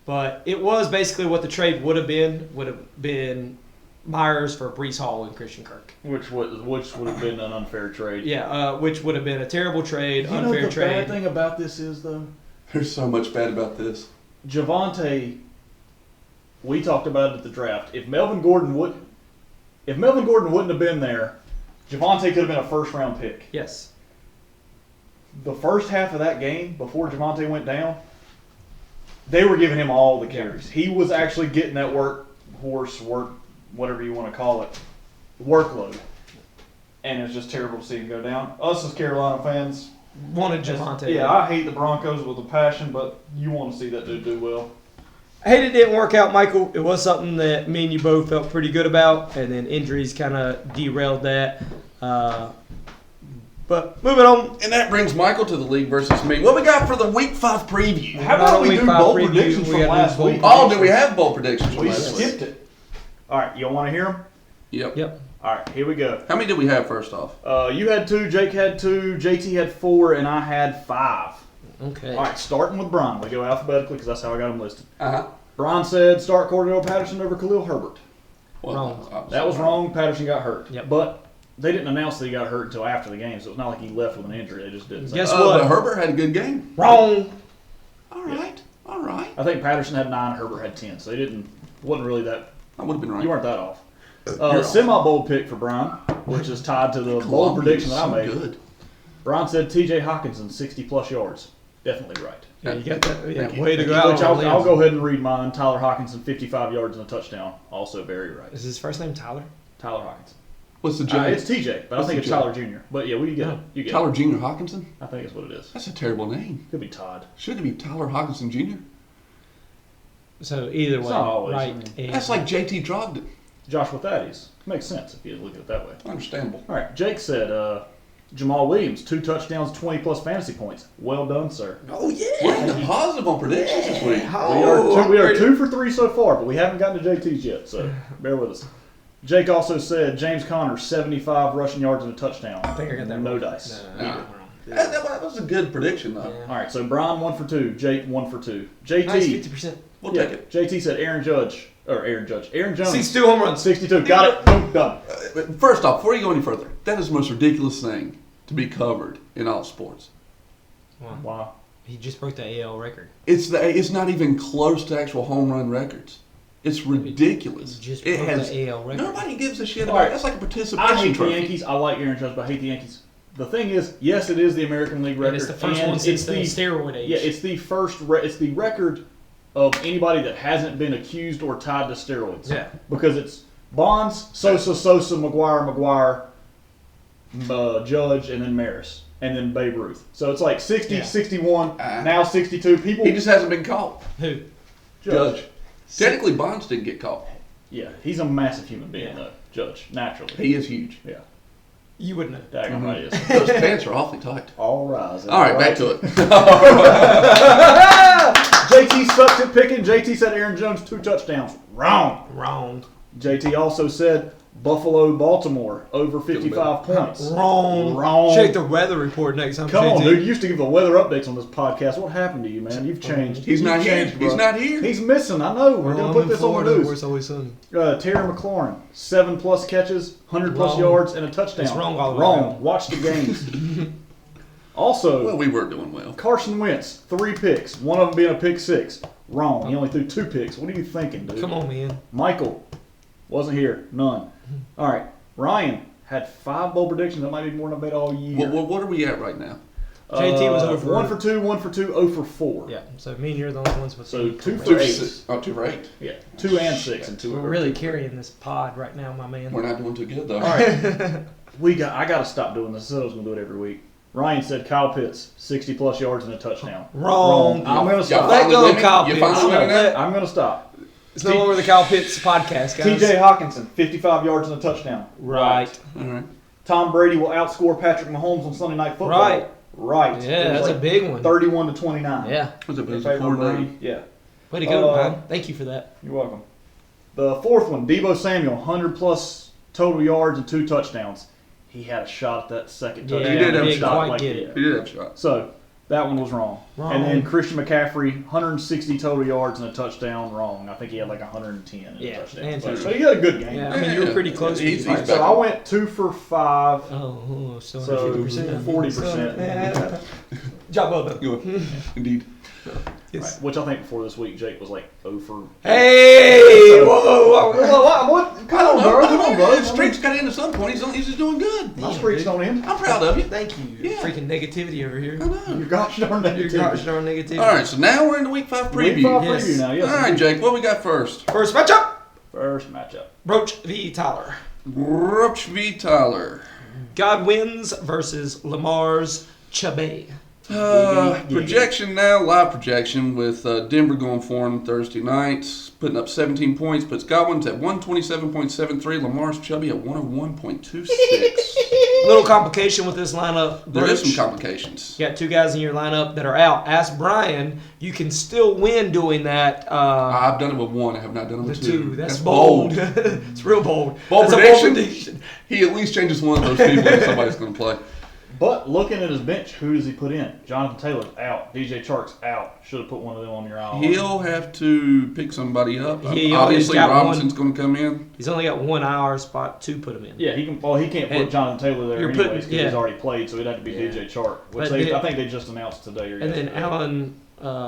But it was basically what the trade would have been Myers for Brees Hall and Christian Kirk. Which would have been an unfair trade. Yeah, which would have been a terrible trade, unfair the trade. bad thing about this is, though? There's so much bad about this. Javonte, we talked about it at the draft. If Melvin Gordon wouldn't have been there, Javonte could have been a first-round pick. Yes. The first half of that game, before Javonte went down, they were giving him all the carries. He was actually getting that work, whatever you want to call it, workload. And it's just terrible to see him go down. Us as Carolina fans, Wanted Javonte. yeah, I hate the Broncos with a passion, but you want to see that dude do well. I hate it didn't work out, Michael. It was something that me and you both felt pretty good about, and then injuries kind of derailed that. But moving on. And that brings Michael to the league versus me. What we got for the Week 5 preview? How Not about a we week do 5 bowl preview, predictions we from gotta do last bowl week? Oh, do we have bowl predictions? from We last week? skipped it. All right, you want to hear them? Yep. Yep. All right, here we go. How many did we have first off? You had 2, Jake had 2, JT had 4, and I had 5. Okay. All right, starting with Bryan. We go alphabetically because that's how I got them listed. Uh-huh. Bryan said start Cordell Patterson over Khalil Herbert. Well, Wrong. That was wrong. Patterson got hurt. Yep. But they didn't announce that he got hurt until after the game, so it's not like he left with an injury. They just didn't say Guess that. what? But Herbert had a good game. Wrong. All right. All right. I think Patterson had 9, Herbert had 10, so they wasn't really that. I would have been right. You weren't that off. You're Semi-bold pick for Bryan, which is tied to the bold prediction that I made. Good. Bryan said T.J. Hawkinson, 60-plus yards. Definitely right. Yeah, you got that. Yeah, Thank you. way to go out. Which I'll go ahead and read mine. Tyler Hawkinson, 55 yards and a touchdown. Also very right. Is his first name Tyler? Tyler Hawkinson. What's the J? It's TJ, but I What's think the it's J? Tyler Jr. But yeah, we get it. You get Tyler it. Jr. Hawkinson? I think it's what it is. That's a terrible name. Could be Todd. Should it be Tyler Hawkinson Jr.? So either It's way, not always, right? I mean, and- That's like JT Drogden. Joshua Thaddeus. Makes sense if you look at it that way. Understandable. All right, Jake said Jamal Williams, 2 touchdowns, 20-plus fantasy points. Well done, sir. Oh yeah. We're in positive on predictions this week. We are 2 for 3 so far, but we haven't gotten to JT's yet, so bear with us. Jake also said James Conner, 75 rushing yards and a touchdown. I think I got that No wrong. dice. No, Nah. wrong. That was a good prediction, though. Yeah. All right, so Bryan 1 for 2, Jake 1 for 2. JT, Nice 50%. We'll take it. JT said Aaron Jones, 62 home runs. 62. Got it. Boom, done. But first off, before you go any further, that is the most ridiculous thing to be covered in all sports. Wow. He just broke the AL record. It's not even close to actual home run records. It's ridiculous. He just It broke has the AL record. nobody gives a shit All about right. it. That's like a I participation hate the trophy. Yankees. I like Aaron Judge, but I hate the Yankees. The thing is, yes, it is the American League record. And it's the first and one since it's the steroid age. Yeah, it's the first. It's the record of anybody that hasn't been accused or tied to steroids. Yeah. Because it's Bonds, Sosa, McGuire, Judge, and then Maris, and then Babe Ruth. So it's like 60, Yeah. 61, now 62. People. He just hasn't been caught. Who? Judge. Technically, Bonds didn't get caught. Yeah, he's a massive human being, though. Judge, naturally. He is huge. Yeah. You would know. Daggone right he is. Those pants are awfully tight. All rise. All right, back to it. JT sucked at picking. JT said Aaron Jones 2 touchdowns. Wrong. JT also said Buffalo, Baltimore over 55 points. Wrong. Check the weather report next time. Come on, JT. dude. You used to give the weather updates on this podcast. What happened to you, man? You've changed. He's not here. changed, bro. He's not here. He's missing. I know. We're going to put this on the news. Where it's always sunny. Terry McLaurin, 7+ catches, 100+ Wrong. yards, and a touchdown. It's wrong all the way around. Watch the games. Also, Well, we were doing well. Carson Wentz, 3 picks, one of them being a pick 6. Wrong. He only threw 2 picks. What are you thinking, dude? Come on, man. Michael, wasn't here. None. All right. Ryan had 5 bowl predictions. That might be more than I bet all year. What are we at right now? JT was over 1 for 2, 1 for 2, 0 for 4. Yeah, so me and you're the only ones with So the 2 for Two 8. for 6. Oh, 2 for 8. Yeah, 2 and 6 and 2. We're really carrying this pod right now, my man. We're not doing too good, though. All right. I got to stop doing this. I said I was going to do it every week. Ryan said Kyle Pitts, 60+ yards and a touchdown. Wrong. I'm going to stop. Let go of Kyle You Pitts. finally winning that? I'm going to stop. It's no longer the Kyle Pitts podcast, guys. TJ Hawkinson, 55 yards and a touchdown. Right. All right. Tom Brady will outscore Patrick Mahomes on Sunday Night Football. Right. Yeah, that's a big one. 31-29. Yeah. Was it In was favor it of 4 Brady. down? Yeah. Way to go, man. Thank you for that. You're welcome. The 4th one, Deebo Samuel, 100+ total yards and 2 touchdowns. He had a shot at that second Yeah, touchdown. he did have a didn't shot. quite get it. He did have a shot. So that one was wrong. And then Christian McCaffrey, 160 total yards and a touchdown. Wrong. I think he had like 110 and a touchdown. and So two. he had a good game. Yeah, I mean, you were pretty close. He's with back. yours. So I went 2 for 5. Oh, So 50%. 40%. Job well done. Good. Indeed. Yes. Which I think before this week, Jake was like 0 for. Hey! Whoa! What? Come on, bro. Come on, bro. The streak's got in at some point. He's just doing good. My streaks don't end. I'm proud of you. Thank you. Yeah. Freaking negativity over here. I know. Your gosh darn Your negativity. gosh darn negativity. All right, so now we're in the Week 5 preview. Week 5 Yes. preview now, yes. All right, Jake, what we got first? First matchup: First matchup. Broach v. Tyler. Broach v. Tyler. Godwins versus Lamar's Chubby. Projection now, live projection with Denver going for him Thursday night, putting up 17 points, puts Godwin's at 127.73, Lamar's Chubby at 101.26. Little complication with this lineup. There is Broach. some complications. You got 2 guys in your lineup that are out. Ask Bryan. You can still win doing that. I've done it with 1, I have not done it The with 2. 2. That's bold. It's real bold. Bold That's prediction. a bold prediction. He at least changes one of those people if somebody's going to play. But looking at his bench, who does he put in? Jonathan Taylor's out. DJ Chark's out. Should have put one of them on your IR. He'll have to pick somebody up. He Obviously, got Robinson's going to come in. He's only got 1 IR spot to put him in. Yeah, he can. Well, he can't put And Jonathan Taylor there you're anyways putting- because yeah. he's already played. So it'd have to be Yeah. DJ Chark, which But I think they just announced today. Or And then yesterday. Allen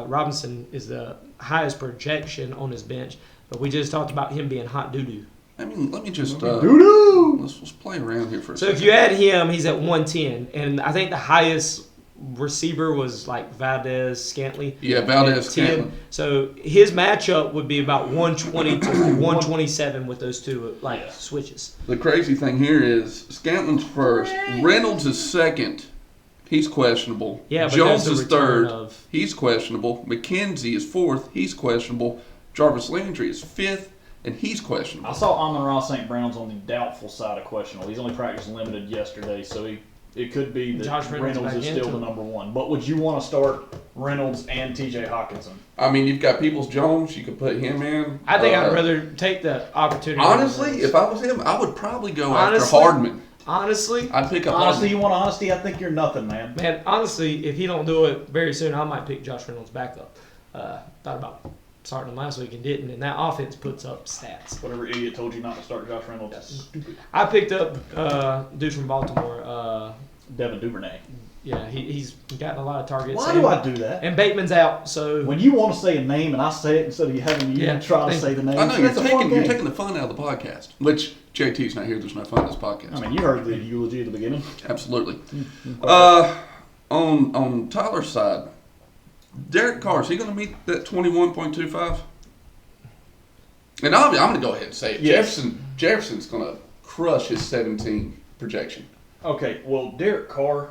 Robinson is the highest projection on his bench. But we just talked about him being hot doo-doo. I mean, let me just Doo-doo! let's play around here for a So second. if you add him, he's at 110. And I think the highest receiver was like Valdez Scantley. Yeah, Valdez at 10. Scantley. So his matchup would be about 120 to 127 with those 2 Yeah. switches. The crazy thing here is Scantlin's first, Reynolds is second. He's questionable. Yeah, but Jones there's is the return third. of- He's questionable. McKenzie is fourth. He's questionable. Jarvis Landry is fifth, and he's I questionable. saw Amon-Ra St. Brown's on the doubtful side of questionable. He's only practiced limited yesterday, so it could be that Josh Reynolds Reynolds back is still into the it. number 1. But would you want to start Reynolds and TJ Hawkinson? I mean, you've got Peoples-Jones. You could put him in. I think I'd rather take the opportunity. Honestly, if I was him, I would probably go Honestly? after Hardman. Honestly, I'd pick up Honestly, Hardman. you want honesty? I think you're nothing, man. man, honestly, if he don't do it very soon, I might pick Josh Reynolds back up. Thought about starting him last week and didn't, and that offense puts up stats. Whatever idiot told you not to start Josh Reynolds, that's stupid. I picked up dude from Baltimore. Devin Duvernay. Yeah, he's gotten a lot of targets. Why and, do I do that? And Bateman's out, so When you want to say a name and I say it instead of you having you Yeah, try to thank say the name, I know see, you're that's a fun game. taking the fun out of the podcast, which JT's not here. There's no fun in this podcast. I mean, you heard the eulogy at the beginning. Absolutely. On Tyler's side, Derek Carr, is he going to meet that 21.25? And I'm going to go ahead and say it. Yes. Jefferson's going to crush his 17 projection. Okay, well, Derek Carr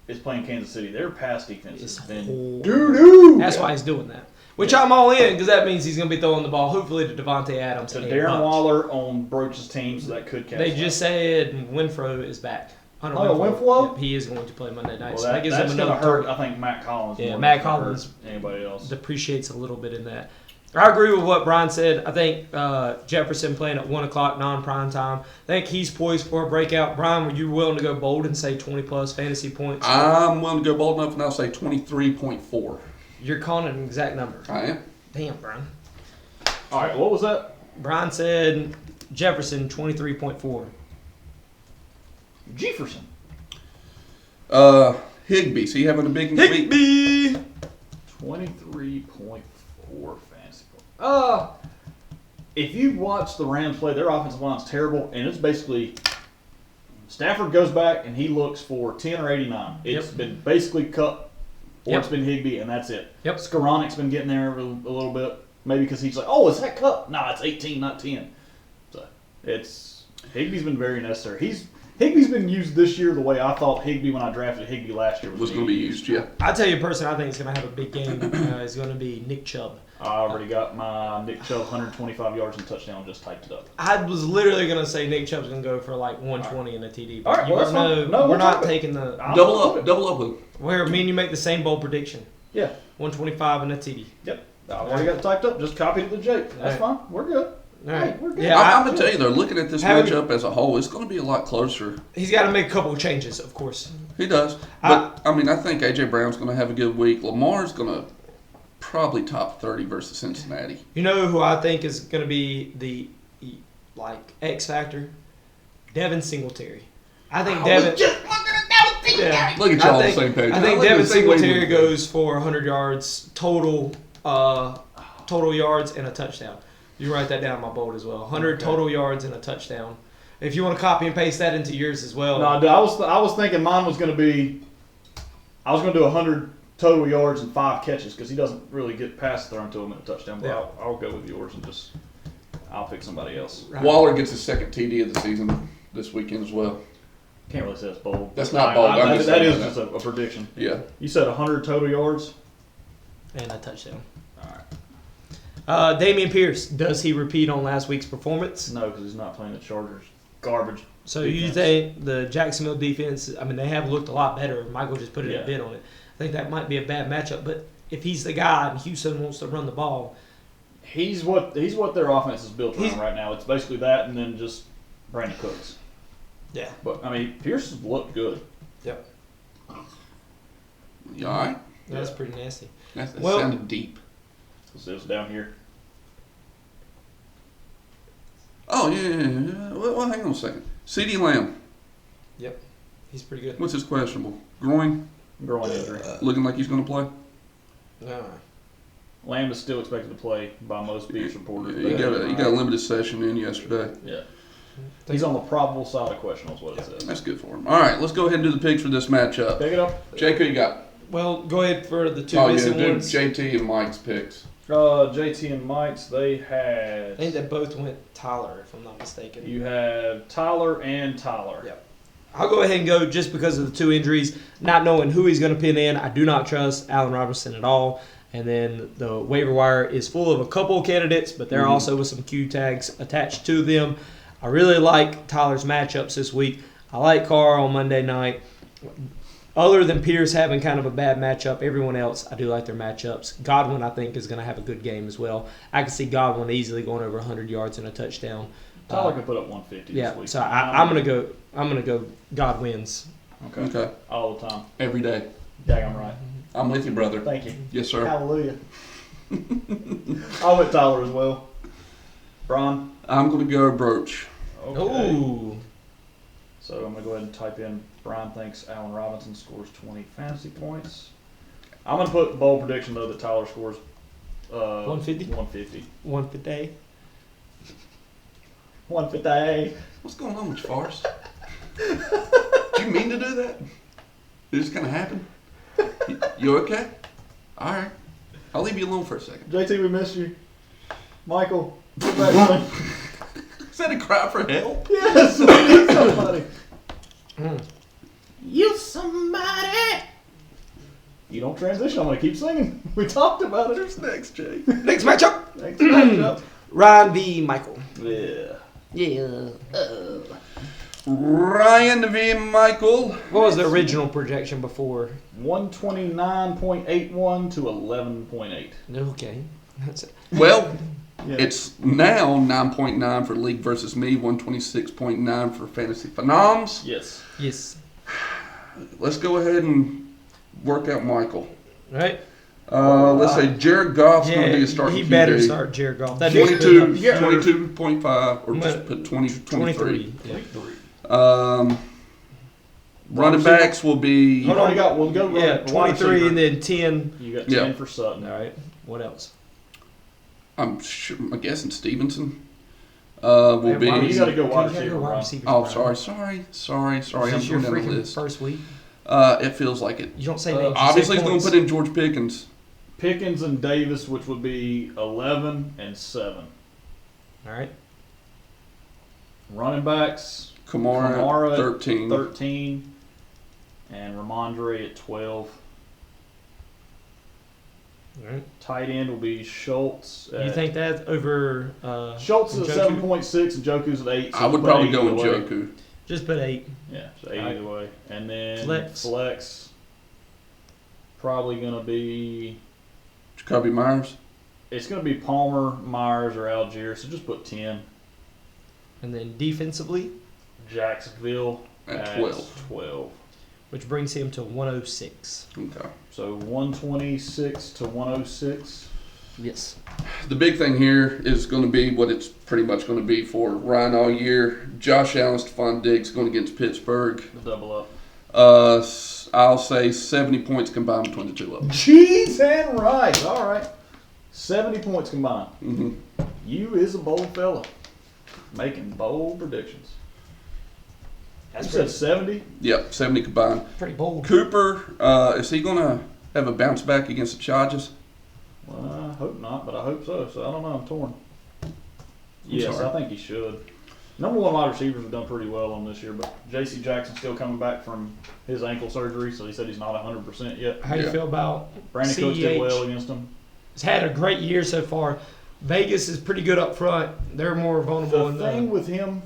is playing Kansas City. Their pass defense It's has been horrible. doo-doo. That's why he's doing that. Which I'm all in because that means he's going to be throwing the ball hopefully to Devontae Adams. So and Darren Bunch. Waller on Broach's team, so that could catch. They that. just said Winfro is back. Hunter Winflow? Yep, he is going to play Monday night. Well, so that gives that's him going to another hurt. I think Matt Collins. Yeah, more Matt than it's gonna Collins hurt anybody else. depreciates a little bit in that. I agree with what Bryan said. I think Jefferson playing at 1 o'clock non-prime time. I think he's poised for a breakout. Bryan, were you willing to go bold and say 20-plus fantasy points? I'm willing to go bold enough and I'll say 23.4. You're calling an exact number. I am. Damn, Bryan. All right, what was that? Bryan said Jefferson 23.4. Jefferson. Higbee's he having a big week? Higbee! 23.4 fantasy points. If you watch the Rams play, their offensive line's terrible, and it's basically Stafford goes back and he looks for 10 or 89. It's been basically cut, or it's been Higbee, and that's it. Yep. Skoranic's been getting there a little bit, maybe because he's like, oh, is that cut? No, it's 18, not 10. So Higbee's been very necessary. Higbee's been used this year the way I thought Higbee when I drafted Higbee last year Was going to be used, yeah. I tell you a person I think is going to have a big game is going to be Nick Chubb. I already got my Nick Chubb 125 yards and touchdown, just typed it up. I was literally going to say Nick Chubb's going to go for like 120 in a TD. But All right, well, that's fine. No, we're we'll not talk taking the... Double up with him. Where me and you make the same bold prediction. Yeah. 125 in a TD. Yep. I already got it typed up. Just copied it to Jake. That's fine. We're good. All right. Hey, we're good. Yeah, I'm going to tell you, though, looking at this Having- matchup as a whole, it's going to be a lot closer. He's got to make a couple of changes, of course. He does. But, I think A.J. Brown's going to have a good week. Lamar's going to probably top 30 versus Cincinnati. You know who I think is going to be the X factor? Devin Singletary. I think Devin. Yeah, Look at y'all on the same page. I think Look at Devin the same way Singletary we- goes for 100 yards total yards and a touchdown. You write that down in my bold as well. 100 total yards and a touchdown. If you want to copy and paste that into yours as well. No, dude, I was thinking mine was going to be. I was going to do 100 total yards and 5 catches because he doesn't really get past thrown to him in a touchdown. But Yeah. I'll go with yours and I'll pick somebody else. Right. Waller gets his second TD of the season this weekend as well. Can't really say it's bold. That's not bold. I'm just that saying is that. just a prediction. Yeah. You said 100 total yards. And a touchdown. All right. Dameon Pierce, does he repeat on last week's performance? No, because he's not playing the Chargers. Garbage. So defense. you think the Jacksonville defense, they have looked a lot better. Michael just put a bid on it. I think that might be a bad matchup, but if he's the guy and Houston wants to run the ball. He's what their offense is built around right now. It's basically that and then just Brandon Cooks. Yeah. But, Pierce has looked good. Yep. You all right? That's pretty nasty. That Well- sounded deep. It was down here. Oh, yeah. Well, hang on a second. CeeDee Lamb, Yep. He's pretty good. what's his questionable? Groin? Groin injury. Looking like he's going to play? No. Lamb is still expected to play by most beat reporters. He got a limited session in yesterday. Yeah. He's on the probable side of questionable is what it says. That's good for him. All right, let's go ahead and do the picks for this matchup. Pick it up. Jake, who you got? Well, go ahead for the two Oh, yeah, missing do ones. JT and Mike's picks. JT and Mike's, they I had. think they both went Tyler, if I'm not mistaken. You have Tyler and Tyler. Yep. I'll go ahead and go just because of the two injuries, not knowing who he's going to pin in. I do not trust Allen Robinson at all. And then the waiver wire is full of a couple of candidates, but they're also with some Q tags attached to them. I really like Tyler's matchups this week. I like Carr on Monday night. Other than Pierce having kind of a bad matchup, everyone else, I do like their matchups. Godwin, I think, is going to have a good game as well. I can see Godwin easily going over 100 yards and a touchdown. Tyler can put up 150 Yeah, this week. so I'm gonna go God wins. Okay. All the time. Every day. Dang, I'm right. I'm with you, brother. Thank you. Yes, sir. Hallelujah. I went Tyler as well. Bryan. I'm going to go Broach. Okay. Ooh. So I'm going to go ahead and type in Bryan thinks Allen Robinson scores 20 fantasy points. I'm going to put bold prediction, though, that Tyler scores 150? 150. 150. 150. What's going on with you, Forrest? Did you mean to do that? Did it just kind of happen? You okay? All right. I'll leave you alone for a second. JT, we miss you. Michael, get back on. Is that a cry for help? Yes, we need somebody. You somebody. You don't transition. I'm going to keep singing. We talked about it. Who's next, Jay? Next matchup. Next matchup. Ryan v. Michael. Yeah. Yeah. Ryan v. Michael. What was the original projection before? 129.81 to 11.8. Okay. That's it. Well, Yeah. it's now 9.9 for League versus Me, 126.9 for Fantasy Phenoms. Yes. Yes. Let's go ahead and work out Michael. Right? Let's say Jared Goff's going to be a starting he better QB. start Jared Goff. That 22.5 or just put 20, 23. 23. Running backs will be. Hold on, we'll go Yeah, 23 and then 10. You got 10 Yeah. for Sutton. All right. What else? I'm guessing Stevenson. Will Hey, be. why You got to go wide You gotta receiver. go wide Brian. receivers, Oh, Brian. sorry. Is I'm this your going down the freaking list. first week? It feels like it. You don't say names. you say Obviously, he's going to points. put in George Pickens. Pickens and Davis, which would be 11 and 7. All right. Running backs, Kamara, at 13. 13, and Ramondre at 12. All right. Tight end will be Schultz. You think that's over? Schultz is at Njoku? 7.6 and Joku's at 8. So I would put probably 8 go with either way. Joku. Just put 8. Yeah, so 8 Alright. either way. And then Flex. probably going to be, Jacoby Myers. it's going to be Palmer, Myers, or Algier. So just put 10. And then defensively, Jacksonville At 12. 12. which brings him to 106. Okay. So 126 to 106. Yes. The big thing here is going to be what it's pretty much going to be for Ryan all year. Josh Allen, Stephon Diggs going against Pittsburgh. The double up. I'll say 70 points combined between the two of them. Cheese and rice. All right. 70 points combined. Mm-hmm. You is a bold fella. Making bold predictions. That's You said 70? Yep, 70 combined. pretty bold. Cooper, is he going to have a bounce back against the Chargers? Well, I hope not, but I hope so. So I don't know. I'm torn. Yes, sorry. I think he should. Number one wide receivers have done pretty well on this year, but J.C. Jackson's still coming back from his ankle surgery, so he said he's not 100% yet. How do you Yeah. feel about Brandon Cooks did CEH? well against him. He's had a great year so far. Vegas is pretty good up front. They're more vulnerable. The thing with him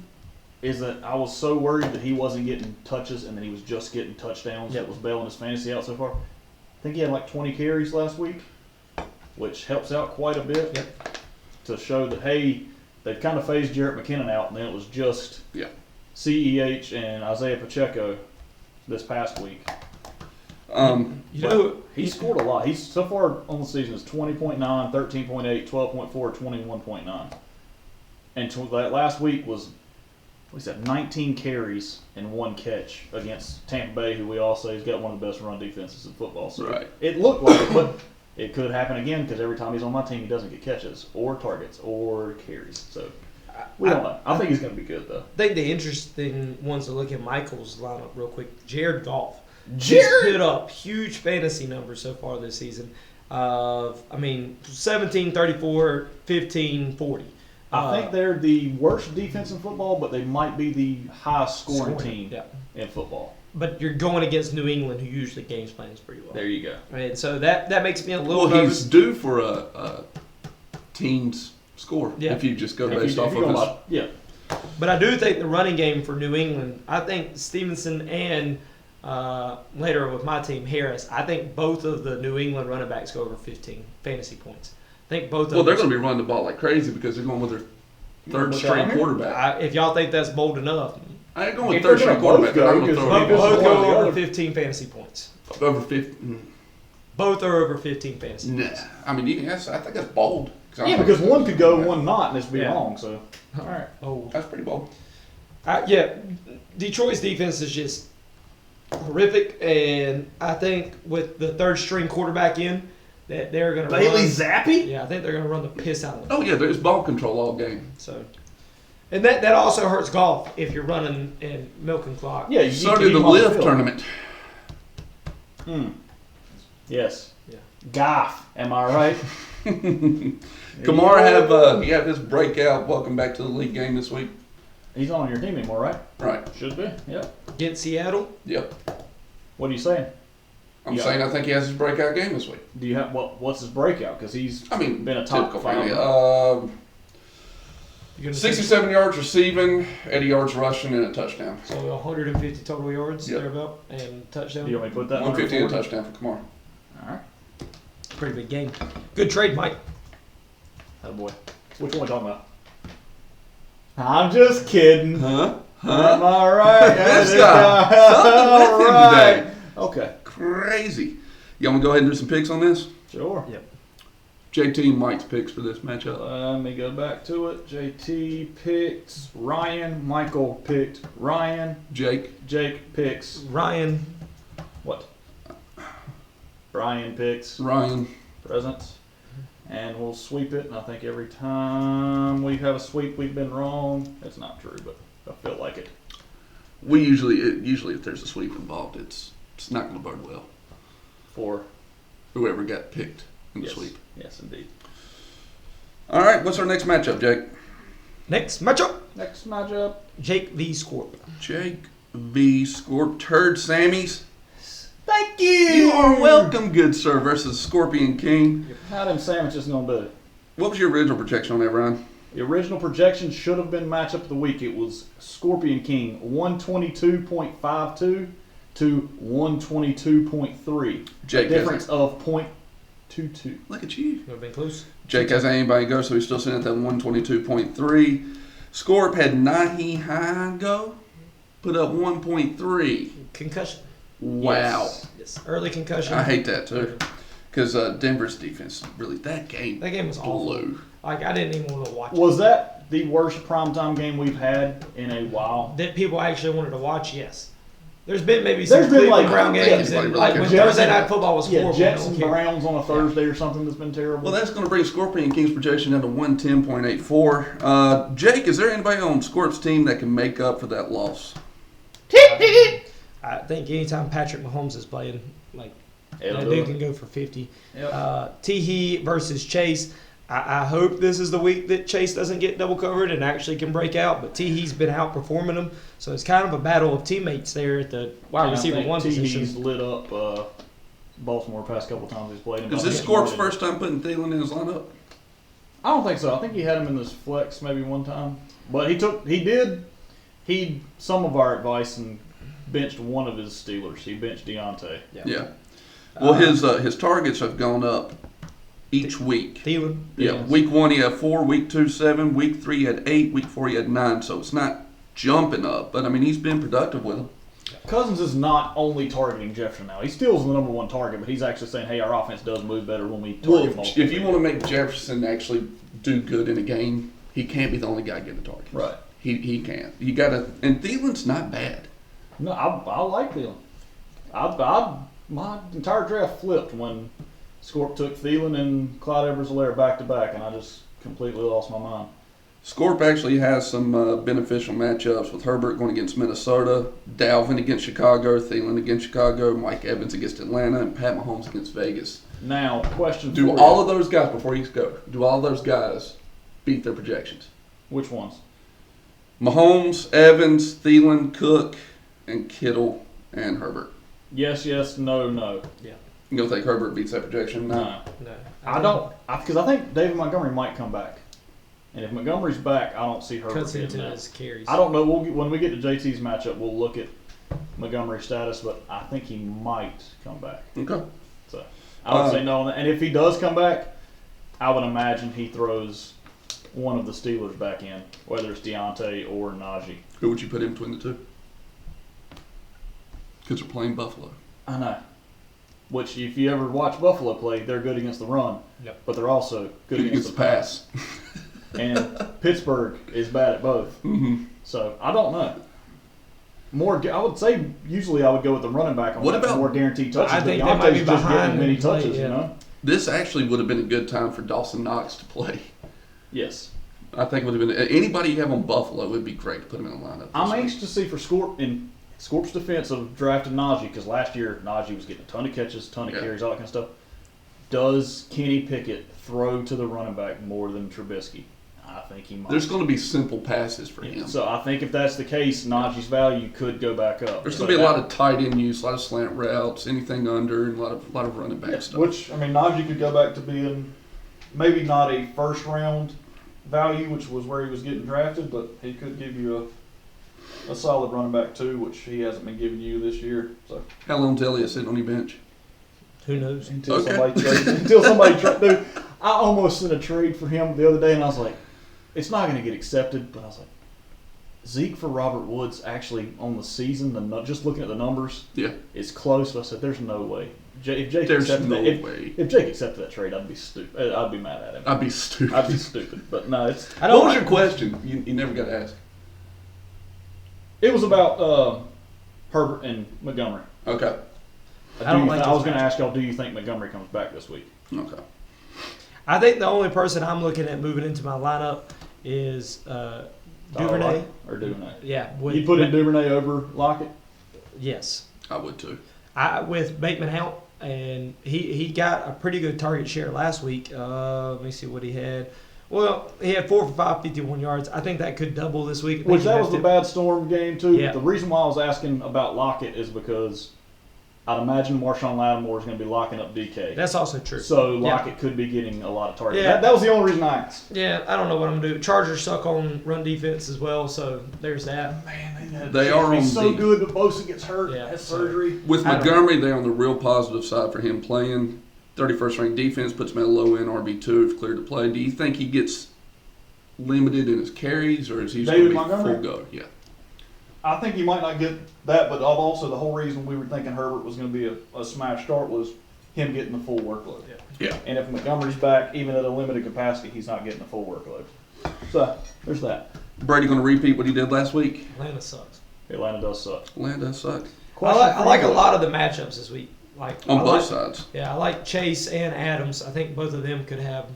is that I was so worried that he wasn't getting touches and that he was just getting touchdowns. Yep. That was bailing his fantasy out so far. I think he had like 20 carries last week, which helps out quite a bit Yep. to show that, hey, they've kind of phased Jarrett McKinnon out, and then it was just Yeah. CEH and Isaiah Pacheco this past week. You know, He scored a lot. He's so far on the season is 20.9, 13.8, 12.4, 21.9. And that last week was, what he said, 19 carries and 1 catch against Tampa Bay, who we all say has got one of the best run defenses in football. So Right. it looked like it, but it could happen again because every time he's on my team, he doesn't get catches or targets or carries. So we don't know. I think he's going to be good, though. I think the interesting ones to look at Michael's lineup real quick. Jared Goff. Jared! He's put up huge fantasy numbers so far this season. 17, 34, 15, 40. I think they're the worst defense in football, but they might be the highest scoring team Yeah. in football. But you're going against New England, who usually games plans pretty well. There you go. Right, so that makes me a little Well, nervous. he's due for a team's score Yeah. if you just go If based you off go of his. by- yeah. But I do think the running game for New England, I think Stevenson and later with my team, Harris, I think both of the New England running backs go over 15 fantasy points. I think both of Well, they're them. going to be running the ball like crazy because they're going with their third Look string out here. quarterback. If y'all think that's bold enough, I ain't going with If third they're string gonna both quarterback. They're not go, going to because throw both it both one or go the over other. 15 fantasy points. over 50. Both are over 15 fantasy Nah, points. I mean, I think that's bold. Yeah, because one could go, one not, and this would be Yeah. wrong. So, all right. Oh, That's pretty bold. yeah. Detroit's defense is just horrific, and I think with the third string quarterback in, that they're going to Bailey run. Zappi? Yeah, I think they're going to run the piss out of them. Oh yeah, there's ball control all game. So, and that also hurts golf if you're running and milking clock. Yeah, you So need to did keep the him on live field. tournament. Yes. Yeah. Goff, am I right? Kamara have his breakout. Welcome back to the league game this week. He's not on your team anymore, right? Right. Should be. Yep. Against Seattle. Yep. What are you saying? I'm saying I think he has his breakout game this week. Do you have what's his breakout? Because he's been a top typical 5. 67 yards receiving, 80 yards rushing, and a touchdown. So 150 total yards, Yep. thereabout, and touchdown. Do you want me to put that? 150 and a 140? touchdown for Kamara. All right. Pretty big game. Good trade, Mike. Oh boy. Which one are we talking about? I'm just kidding. Huh? Am I right? This guy. Something with him today. Okay. Crazy. You want to go ahead and do some picks on this? Sure. Yep. JT and Mike's picks for this matchup. Let me go back to it. JT picked Ryan. Michael picked Ryan. Jake. Jake picks Ryan. what? Bryan picks Ryan. presents. And we'll sweep it. And I think every time we have a sweep, we've been wrong. It's not true, but I feel like it. We usually if there's a sweep involved, it's not going to bode well. For Whoever got picked in the yes. sweep. Yes, indeed. All right, what's our next matchup, Jake? Next matchup. Next matchup. Jake v. Scorp. Jake v. Scorp. Turd Sammys. Thank you. You are welcome, good sir, versus Scorpion King. How them sandwiches gonna do? What was your original projection on that, Ryan? The original projection should have been matchup of the week. It was Scorpion King 122.52 to 122.3. Jake has Difference of 0.22. Look at you. Would have been close. Jake has anybody go, so he's still sitting at that 122.3. Scorp had Nahi High go, put up 1.3. Concussion. Wow. Yes. Early concussion. I hate that too. Because Denver's defense, really, that game was awful. blew. Like, I didn't even want to watch Was that the worst primetime game we've had in a while? it. That people actually wanted to watch, yes. There's been maybe some There's been, Cleveland like, Brown I don't games, think and anybody like really when cares. Thursday Night Football was Yeah, horrible. Jets I and don't care. Browns on a Thursday or something that's been terrible. Well, that's going to bring Scorpion King's projection down to 110.84. Jake, is there anybody on Scorp's team that can make up for that loss? I think anytime Patrick Mahomes is playing, like, It'll that do dude it. can go for 50. Yep. T.He versus Chase. I hope this is the week that Chase doesn't get double covered and actually can break out, but T.He's been outperforming him, so it's kind of a battle of teammates there at the wide receiver one He's position. lit up Baltimore past couple times he's played him. Is this Scorp's first time putting Thielen in his lineup? I don't think so. I think he had him in this flex maybe one time, but he some of our advice and benched one of his Steelers. He benched Deontay. Yeah. Well, his targets have gone up each week. Thielen. Yeah. Yes. Week 1 he had 4, week 2 7, week 3 he had 8, week 4 he had 9. So it's not jumping up, but I mean he's been productive with them. Cousins is not only targeting Jefferson now. He still is the number one target, but he's actually saying, "Hey, our offense does move better when we target Well, multiple if you people." want to make Jefferson actually do good in a game, he can't be the only guy getting a target. Right. He can't. You got to, and Thielen's not bad. No, I like Thielen. My entire draft flipped when Scorp took Thielen and Clyde Edwards-Helaire back to back, and I just completely lost my mind. Scorp actually has some beneficial matchups with Herbert going against Minnesota, Dalvin against Chicago, Thielen against Chicago, Mike Evans against Atlanta, and Pat Mahomes against Vegas. Now, question Do for all you. of those guys, before you go, do all those guys beat their projections? Which ones? Mahomes, Evans, Thielen, Cook, and Kittle, and Herbert. Yes, no. Yeah. You don't think Herbert beats that projection? No. No. I don't. Because I think David Montgomery might come back. And if Montgomery's back, I don't see Herbert Cuts getting into that. his carries. I don't know. When we get to JT's matchup, we'll look at Montgomery's status, but I think he might come back. Okay. So I would say no. And if he does come back, I would imagine he throws one of the Steelers back in, whether it's Deontay or Najee. Who would you put in between the two? Because they're playing Buffalo. I know. Which, if you ever watch Buffalo play, they're good against the run, Yep. but they're also good against the pass. And Pittsburgh is bad at both. Mm-hmm. So I don't know. I would say usually I would go with the running back on What that for about- more guaranteed touches. I but think they might be Deontay's just behind getting many and play, touches, yeah. you know. This actually would have been a good time for Dawson Knox to play. Yes. I think it would have been anybody you have on Buffalo would be great to put him in the lineup. I'm this week. anxious to see for Scorp's defense of drafting Najee, because last year Najee was getting a ton of catches, ton of carries, all that kind of stuff. Does Kenny Pickett throw to the running back more than Trubisky? I think he might. There's going to be simple passes for him. So I think if that's the case, Najee's value could go back up. There's going to be a lot of tight end use, a lot of slant routes, anything under, and a lot of running back stuff. Which, I mean, Najee could go back to being maybe not a first round value, which was where he was getting drafted, but he could give you a solid running back too, which he hasn't been giving you this year. So How long's Elliott sitting on your bench? Who knows? until somebody trades, dude, I almost sent a trade for him the other day, and I was like, it's not going to get accepted, but I was like, Zeke for Robert Woods actually on the season, just looking at the numbers, is close. But I said, there's no way. If Jake accepted that trade, I'd be stupid. I'd be mad at him. I'd be stupid. But no, it's. What was your question? You never got to ask. It was about Herbert and Montgomery. Okay. I was going to ask y'all, do you think Montgomery comes back this week? Okay. I think the only person I'm looking at moving into my lineup is Duvernay. Or Duvernay. Yeah. You put in Duvernay over Lockett? Yes. I would too. With Bateman out, and he got a pretty good target share last week. Let me see what he had. Well, he had 4 for 5, 51 yards. I think that could double this week. Which that was the bad storm game too. Yeah. The reason why I was asking about Lockett is because I'd imagine Marshawn Lattimore is going to be locking up DK. That's also true. So Lockett could be getting a lot of targets. Yeah. That was the only reason I asked. Yeah, I don't know what I'm going to do. Chargers suck on run defense as well, so there's that. Man, they are on so good, but Bosa gets hurt, has surgery. With Montgomery, they're on the real positive side for him playing. 31st ranked defense puts him at a low end RB2 if cleared to play. Do you think he gets limited in his carries, or is he going to be full go? Yeah. I think he might not get that, but also the whole reason we were thinking Herbert was going to be a smash start was him getting the full workload. Yeah. And if Montgomery's back, even at a limited capacity, he's not getting the full workload. So there's that. Brady going to repeat what he did last week? Atlanta sucks. Atlanta does suck. Atlanta does suck. I like a lot of the matchups this week. On both sides. Yeah, I like Chase and Adams. I think both of them could have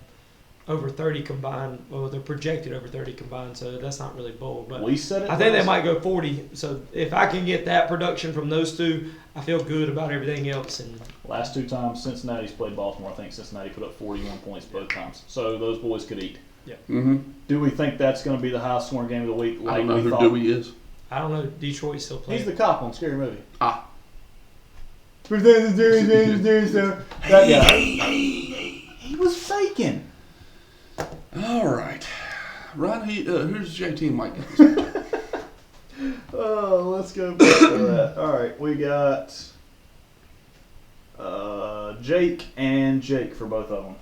over 30 combined. Well, they're projected over 30 combined, so that's not really bold. But we said it. I think they might go 40. So if I can get that production from those two, I feel good about everything else. And last 2 times Cincinnati's played Baltimore, I think Cincinnati put up 41 points both times. So those boys could eat. Yeah. Mm-hmm. Do we think that's going to be the highest scoring game of the week? I don't know who Dewey is. I don't know. Detroit's still playing. He's the cop on Scary Movie. Ah. That guy. He was faking. All right. Ron, who's JT and Mike? Let's go back to that. All right, we got Jake and Jake for both of them.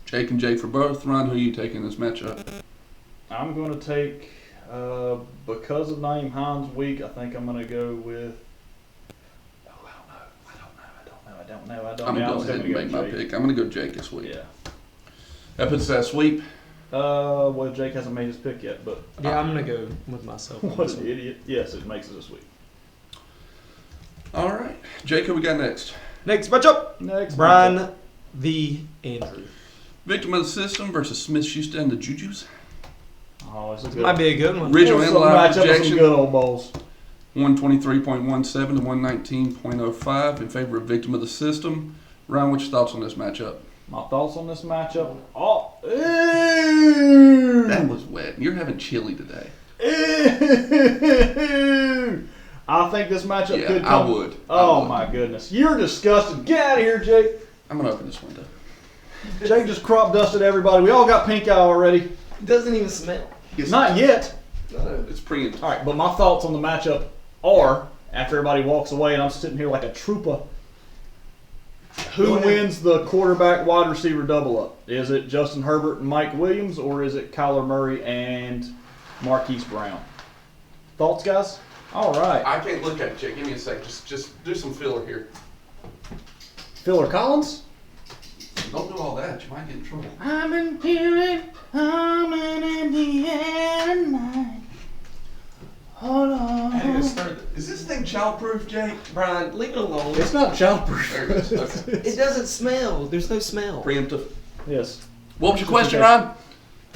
Jake and Jake for both. Ron, who are you taking this matchup? I'm going to take, because of Naeem Hines' week, I think I'm going to go with. I don't know. I'm going to go ahead and make my pick. I'm going to go Jake this week. Yeah. That puts that sweep. Well, Jake hasn't made his pick yet, but. Yeah, I'm going to go with myself. What an idiot. Yes, it makes it this week. All right. Jake, who we got next? Next matchup. Bryan v. Andrew. Victim of the system versus Smith-Schuster and the Jujus. Oh, it's a good Might be a good one. Original and live projection. Some good old bowls. 123.17 to 119.05 in favor of Victim of the System. Ryan, what's your thoughts on this matchup? My thoughts on this matchup? Ew. That was wet. You're having chili today. Ew. I think this matchup could come. I would. My goodness. You're disgusting. Get out of here, Jake. I'm going to open this window. Jake just crop dusted everybody. We all got pink eye already. It doesn't even smell. Not yet. It's pretty intense. All right, but my thoughts on the matchup are, after everybody walks away and I'm sitting here like a trooper, who wins the quarterback wide receiver double up? Is it Justin Herbert and Mike Williams, or is it Kyler Murray and Marquise Brown? Thoughts, guys? All right. I can't look at it, Jake. Give me a sec. Just do some filler here. Filler Collins? Don't do all that. You might get in trouble. I've been feeling humming in the air tonight. Hold on. Is this thing childproof, Jake? Bryan, leave it alone. It's not childproof. There it is. Okay. It doesn't smell. There's no smell. Preemptive. Yes. What was your question, Ryan?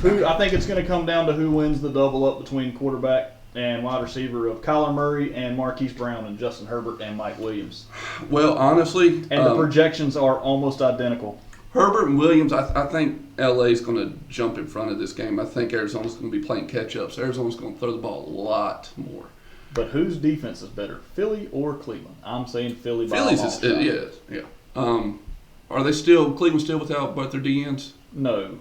I think it's going to come down to who wins the double up between quarterback and wide receiver of Kyler Murray and Marquise Brown and Justin Herbert and Mike Williams. Well, honestly, and the projections are almost identical. Herbert and Williams, I think LA's going to jump in front of this game. I think Arizona's going to be playing catch-up, so Arizona's going to throw the ball a lot more. But whose defense is better, Philly or Cleveland? I'm saying Philly by Philly's a long shot. yeah. Are they Cleveland still without both their DNs? No.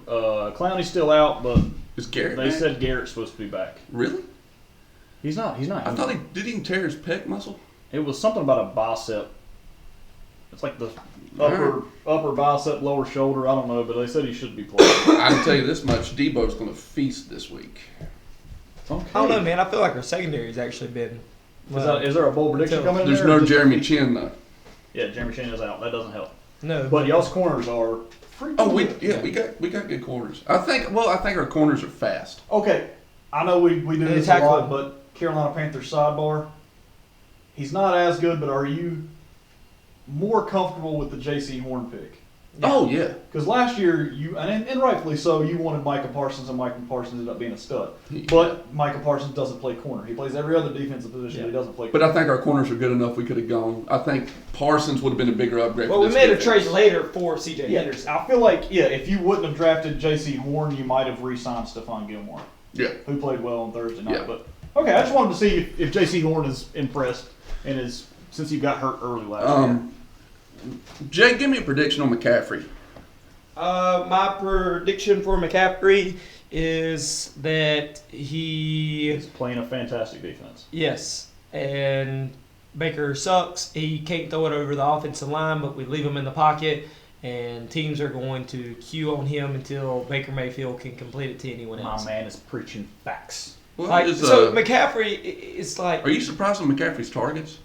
Clowney's still out, but Is Garrett they back? said Garrett's supposed to be back. Really? He's not. I thought did he tear his pec muscle? It was something about a bicep. It's like the upper bicep, lower shoulder. I don't know, but they said he should be playing. I can tell you this much: Debo's going to feast this week. Okay. I don't know, man. I feel like our secondary's actually been. Is there a bold prediction coming in There's there? no Jeremy Chin though. Yeah, Jeremy Chin is out. That doesn't help. No. But y'all's corners are freaking good. we got good corners. I think our corners are fast. Okay, I know we do And this a tackle lot, him. but Carolina Panthers sidebar. He's not as good, but are you more comfortable with the J.C. Horn pick? Oh yeah. Because last year, and rightfully so, you wanted Micah Parsons, and Micah Parsons ended up being a stud. Yeah. But Micah Parsons doesn't play corner. He plays every other defensive position, but he doesn't play But corner. I think our corners are good enough. We could have gone. I think Parsons would have been a bigger upgrade. Well, for we this made a defense. trade later for C.J. Yeah, Henderson. I feel like, if you wouldn't have drafted J.C. Horn, you might have re-signed Stephon Gilmore, Yeah. who played well on Thursday night. Yeah. But okay, I just wanted to see if J.C. Horn is impressed and since he got hurt early last year. Jay, give me a prediction on McCaffrey. My prediction for McCaffrey is that He's playing a fantastic defense. yes, and Baker sucks. He can't throw it over the offensive line, but we leave him in the pocket, and teams are going to queue on him until Baker Mayfield can complete it to anyone My else. man is preaching facts. Well, So McCaffrey, it's like are you surprised on McCaffrey's targets?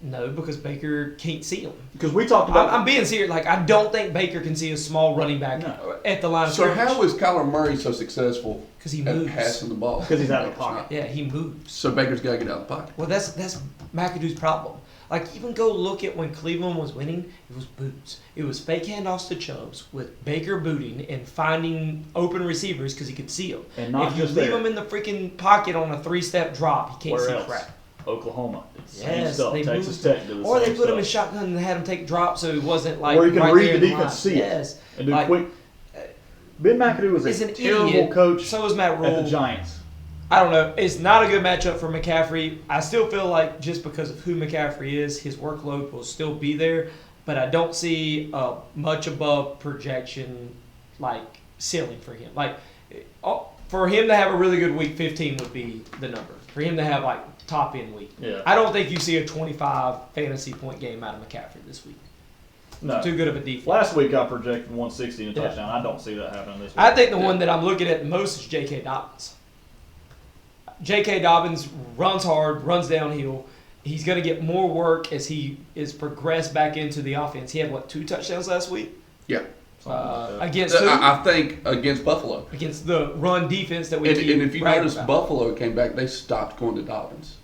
no, because Baker can't see him. Because we talked about I'm being serious. Like I don't think Baker can see a small running back No. at the line of So scrimmage. how is Kyler Murray so successful Because he at moves. passing the ball? Because he's out of the pocket. Yeah, he moves. So Baker's got to get out of the pocket. Well, that's McAdoo's problem. Like, even go look at when Cleveland was winning, it was boots. It was fake handoffs to Chubbs with Baker booting and finding open receivers because he could see them. And not if you just leave there. him in the freaking pocket on a 3-step drop, he can't Where see else? crap. Oklahoma. It's the same Yes, stuff. they Texas moved Tech did the Or they same put him in stuff. shotgun and had him take drops so he wasn't like Or you can right read there the in line. defense, see it. Yes. And do Like, quick. Ben McAdoo He's is an a terrible idiot. coach So is Matt at the Rule. Giants. I don't know. It's not a good matchup for McCaffrey. I still feel like just because of who McCaffrey is, his workload will still be there. But I don't see much above projection, like, ceiling for him. Like, for him to have a really good week, 15 would be the number. For him to have, like, top-end week. Yeah. I don't think you see a 25 fantasy point game out of McCaffrey this week. No. Too good of a defense. Last week I projected 160 and a Yeah. touchdown. I don't see that happening this week. I think the one that I'm looking at the most is J.K. Dobbins. J.K. Dobbins runs hard, runs downhill. He's going to get more work as he is progressed back into the offense. He had, 2 touchdowns last week? Yeah. Against who? I think against Buffalo. Against the run defense that we And keep if you bragging notice, about. Buffalo came back. They stopped going to Dobbins.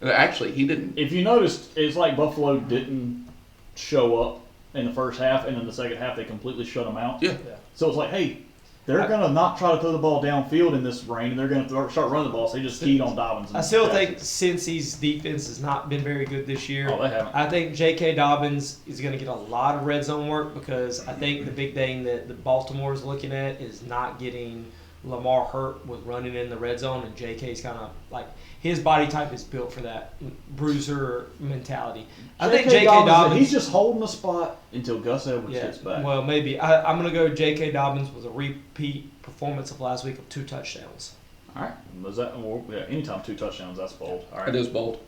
Actually, he didn't. If you noticed, it's like Buffalo didn't show up in the first half, and in the second half they completely shut them out. Yeah. So it's like, hey, they're going to not try to throw the ball downfield in this rain, and they're going to start running the ball, so they just keyed on Dobbins. And I still Jackson. think Cincy's defense has not been very good this year. Oh, they haven't. I think J.K. Dobbins is going to get a lot of red zone work because I think the big thing that the Baltimore is looking at is not getting Lamar hurt with running in the red zone, and J.K.'s kind of like his body type is built for that bruiser mentality. I think J.K. Dobbins. He's just holding the spot until Gus Edwards gets back. Well, maybe I'm going to go J.K. Dobbins with a repeat performance of last week of 2 touchdowns. All right. Was that? Well, yeah. Anytime 2 touchdowns, that's bold. All right. It is bold.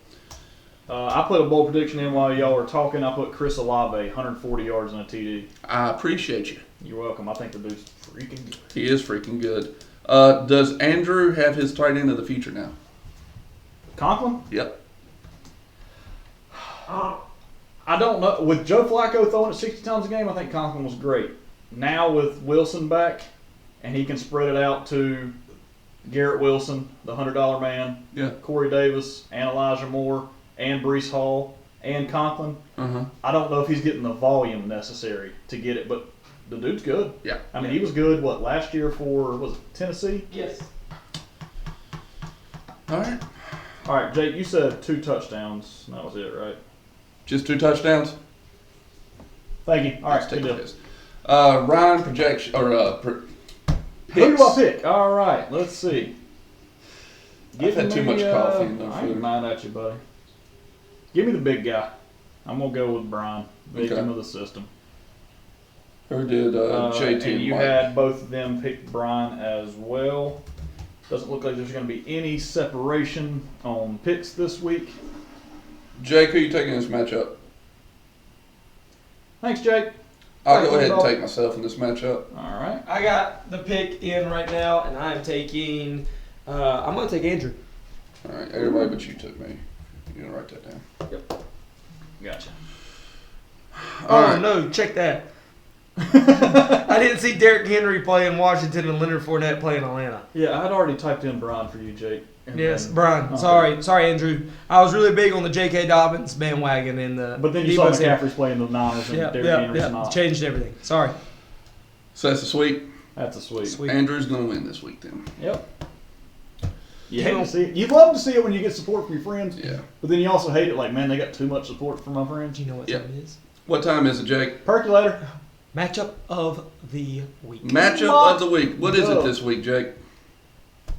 I put a bold prediction in while y'all were talking. I put Chris Olave, 140 yards and a TD. I appreciate you. You're welcome. I think the dude's freaking good. He is freaking good. Does Andrew have his tight end of the future now? Conklin? Yep. I don't know. With Joe Flacco throwing it 60 times a game, I think Conklin was great. Now with Wilson back, and he can spread it out to Garrett Wilson, the $100 man, Yeah. Corey Davis, and Elijah Moore, and Breece Hall, and Conklin. Uh-huh. I don't know if he's getting the volume necessary to get it, but the dude's good. Yeah. I mean, he was good, last year for, was it Tennessee? Yes. All right. All right, Jake, you said 2 touchdowns. That was it, right? Just 2 touchdowns? Thank you. All right, Let's good take deal. this. Ryan projection or Who picks. do I pick? All right, let's see. I've had too much coffee and no I ain't food. mad at you, buddy. Give me the big guy. I'm gonna go with Bryan, victim Okay. of the system. Who did JT and you Mike? had both of them pick Bryan as well. Doesn't look like there's going to be any separation on picks this week. Jake, who you taking in this matchup? Thanks, Jake. I'll go ahead and take myself in this matchup. All right. I got the pick in right now, and I am taking. I'm going to take Andrew. All right, everybody but you took me. You're gonna write that down. Yep. Gotcha. All Oh right. no! Check that. I didn't see Derrick Henry play in Washington and Leonard Fournette play in Atlanta. Yeah, I had already typed in Bryan for you, Jake. And Yes, then- Brian. Okay. Sorry, Andrew. I was really big on the J.K. Dobbins bandwagon and the. But then you Debo saw Samuel. McCaffrey's playing the Niners and Yeah, Derrick yeah, Henry's yeah. not. Changed everything. Sorry. So that's a sweep. That's a sweet. Sweet. Andrew's gonna win this week then. Yep. You Damn. hate to see it. You'd love to see it when you get support from your friends. Yeah. But then you also hate it like, man, they got too much support from my friends. Do you know what Yeah. time it is? What time is it, Jake? Percolator. Matchup of the week. Matchup of the week. What is Go. it this week, Jake? Do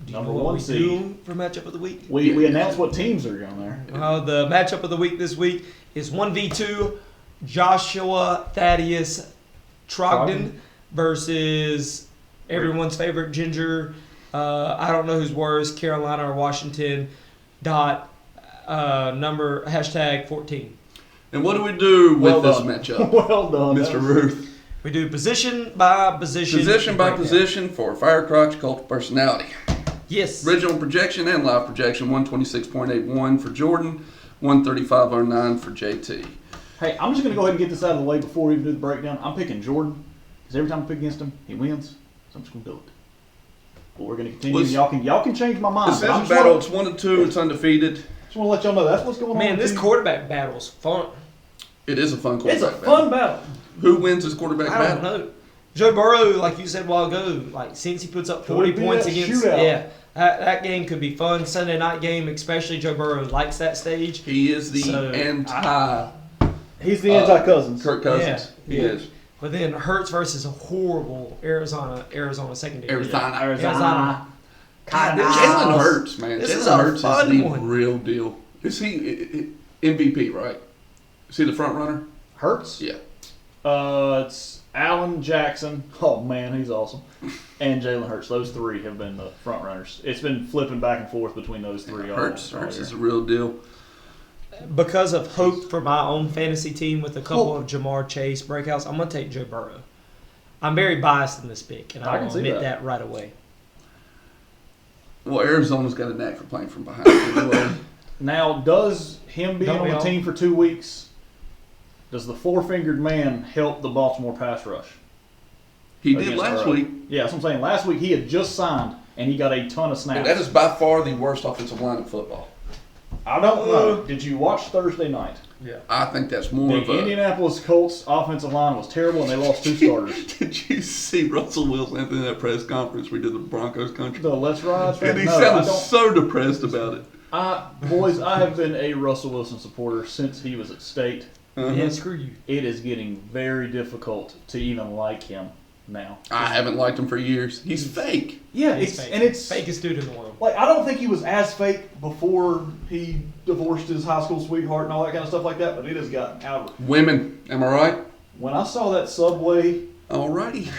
you Number know what one we seed. do for matchup of the week? We announced what teams are going there. The matchup of the week this week is 1v2 Joshua Thaddeus Trogdon versus everyone's favorite Ginger. I don't know who's worse, Carolina or Washington. Number #14. And what do we do with Well this done. matchup, Well done, Mr. Ruth? We do position by position. Position by breakdown. position for Firecrotch Cult of Personality. Yes. Original projection and live projection 126.81 for Jordan, 135.09 for JT. Hey, I'm just going to go ahead and get this out of the way before we even do the breakdown. I'm picking Jordan because every time I pick against him, he wins. So I'm just going to do it. But we're going to continue. Was- Y'all can change my mind. This is but a I just battle. wanna- It's 1-2. It's undefeated. Just want to let y'all know that's what's going on. Man, with this the team. quarterback battle's fun. It is a fun quarterback It's a battle. fun battle. Who wins this quarterback I battle? don't know. Joe Burrow, like you said a while ago, like since he puts up 40 Could be points that against, shootout. yeah, that game could be fun. Sunday night game, especially Joe Burrow likes that stage. He is the So, anti He's the anti-Cousins. Kirk Cousins. Yeah, He yeah. is. But then Hurts versus a horrible Arizona secondary. Arizona. Arizona. God, This Jalen is- Hurts, man. this is Jalen a Hurts fun is the one. real deal. Is he MVP, right? Is he the front runner? Hurts? Yeah. It's Allen Jackson. Oh man, he's awesome. And Jalen Hurts. Those three have been the front runners. It's been flipping back and forth between those three. Hurts all year. is a real deal. Because of hope for my own fantasy team with a couple of Jamar Chase breakouts, I'm going to take Joe Burrow. I'm very biased in this pick, and I I can will see admit that. that right away. Well, Arizona's got a knack for playing from behind. Anyway. Now, does him being Don't on we the all? team for 2 weeks, does the four-fingered man help the Baltimore pass rush? He did Against last Burrow? week, Yeah, that's what I'm saying. Last week he had just signed, and he got a ton of snaps. and that is by far the worst offensive line in football. I don't know. Did you watch Thursday night? Yeah. I think that's more The of a. Indianapolis Colts offensive line was terrible, and they lost 2 starters. Did you see Russell Wilson in that press conference we did the Broncos country? The Let's Ride. And he No, I sounded don't. so depressed about it. Boys, I have been a Russell Wilson supporter since he was at State. Uh-huh. Yeah, screw you. It is getting very difficult to even like him now. I haven't liked him for years. He's fake. Yeah, He's it's fake. and it's Fakest dude in the world. like I don't think he was as fake before he divorced his high school sweetheart and all that kind of stuff like that, but it has gotten out of it. Women, am I right? When I saw that Subway Alrighty.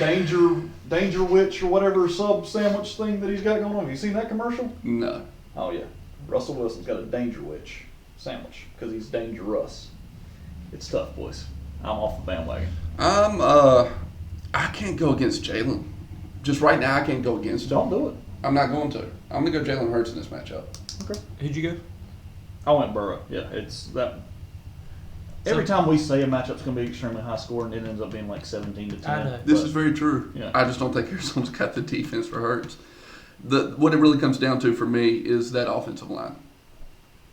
Danger Witch or whatever sub sandwich thing that he's got going on, have you seen that commercial? No. Oh yeah, Russell Wilson's got a Danger Witch sandwich because he's dangerous. It's tough, boys. I'm off the bandwagon. I can't go against Jalen. Just right now, I can't go against him. Don't do it. I'm not going to. I'm going to go Jalen Hurts in this matchup. Okay. Who'd you go? I went Burrow. Yeah, it's that. Every time we say a matchup's going to be extremely high scoring, it ends up being like 17 to 10. I know. This But is very true. Yeah. I just don't think Arizona's got the defense for Hurts. What it really comes down to for me is that offensive line.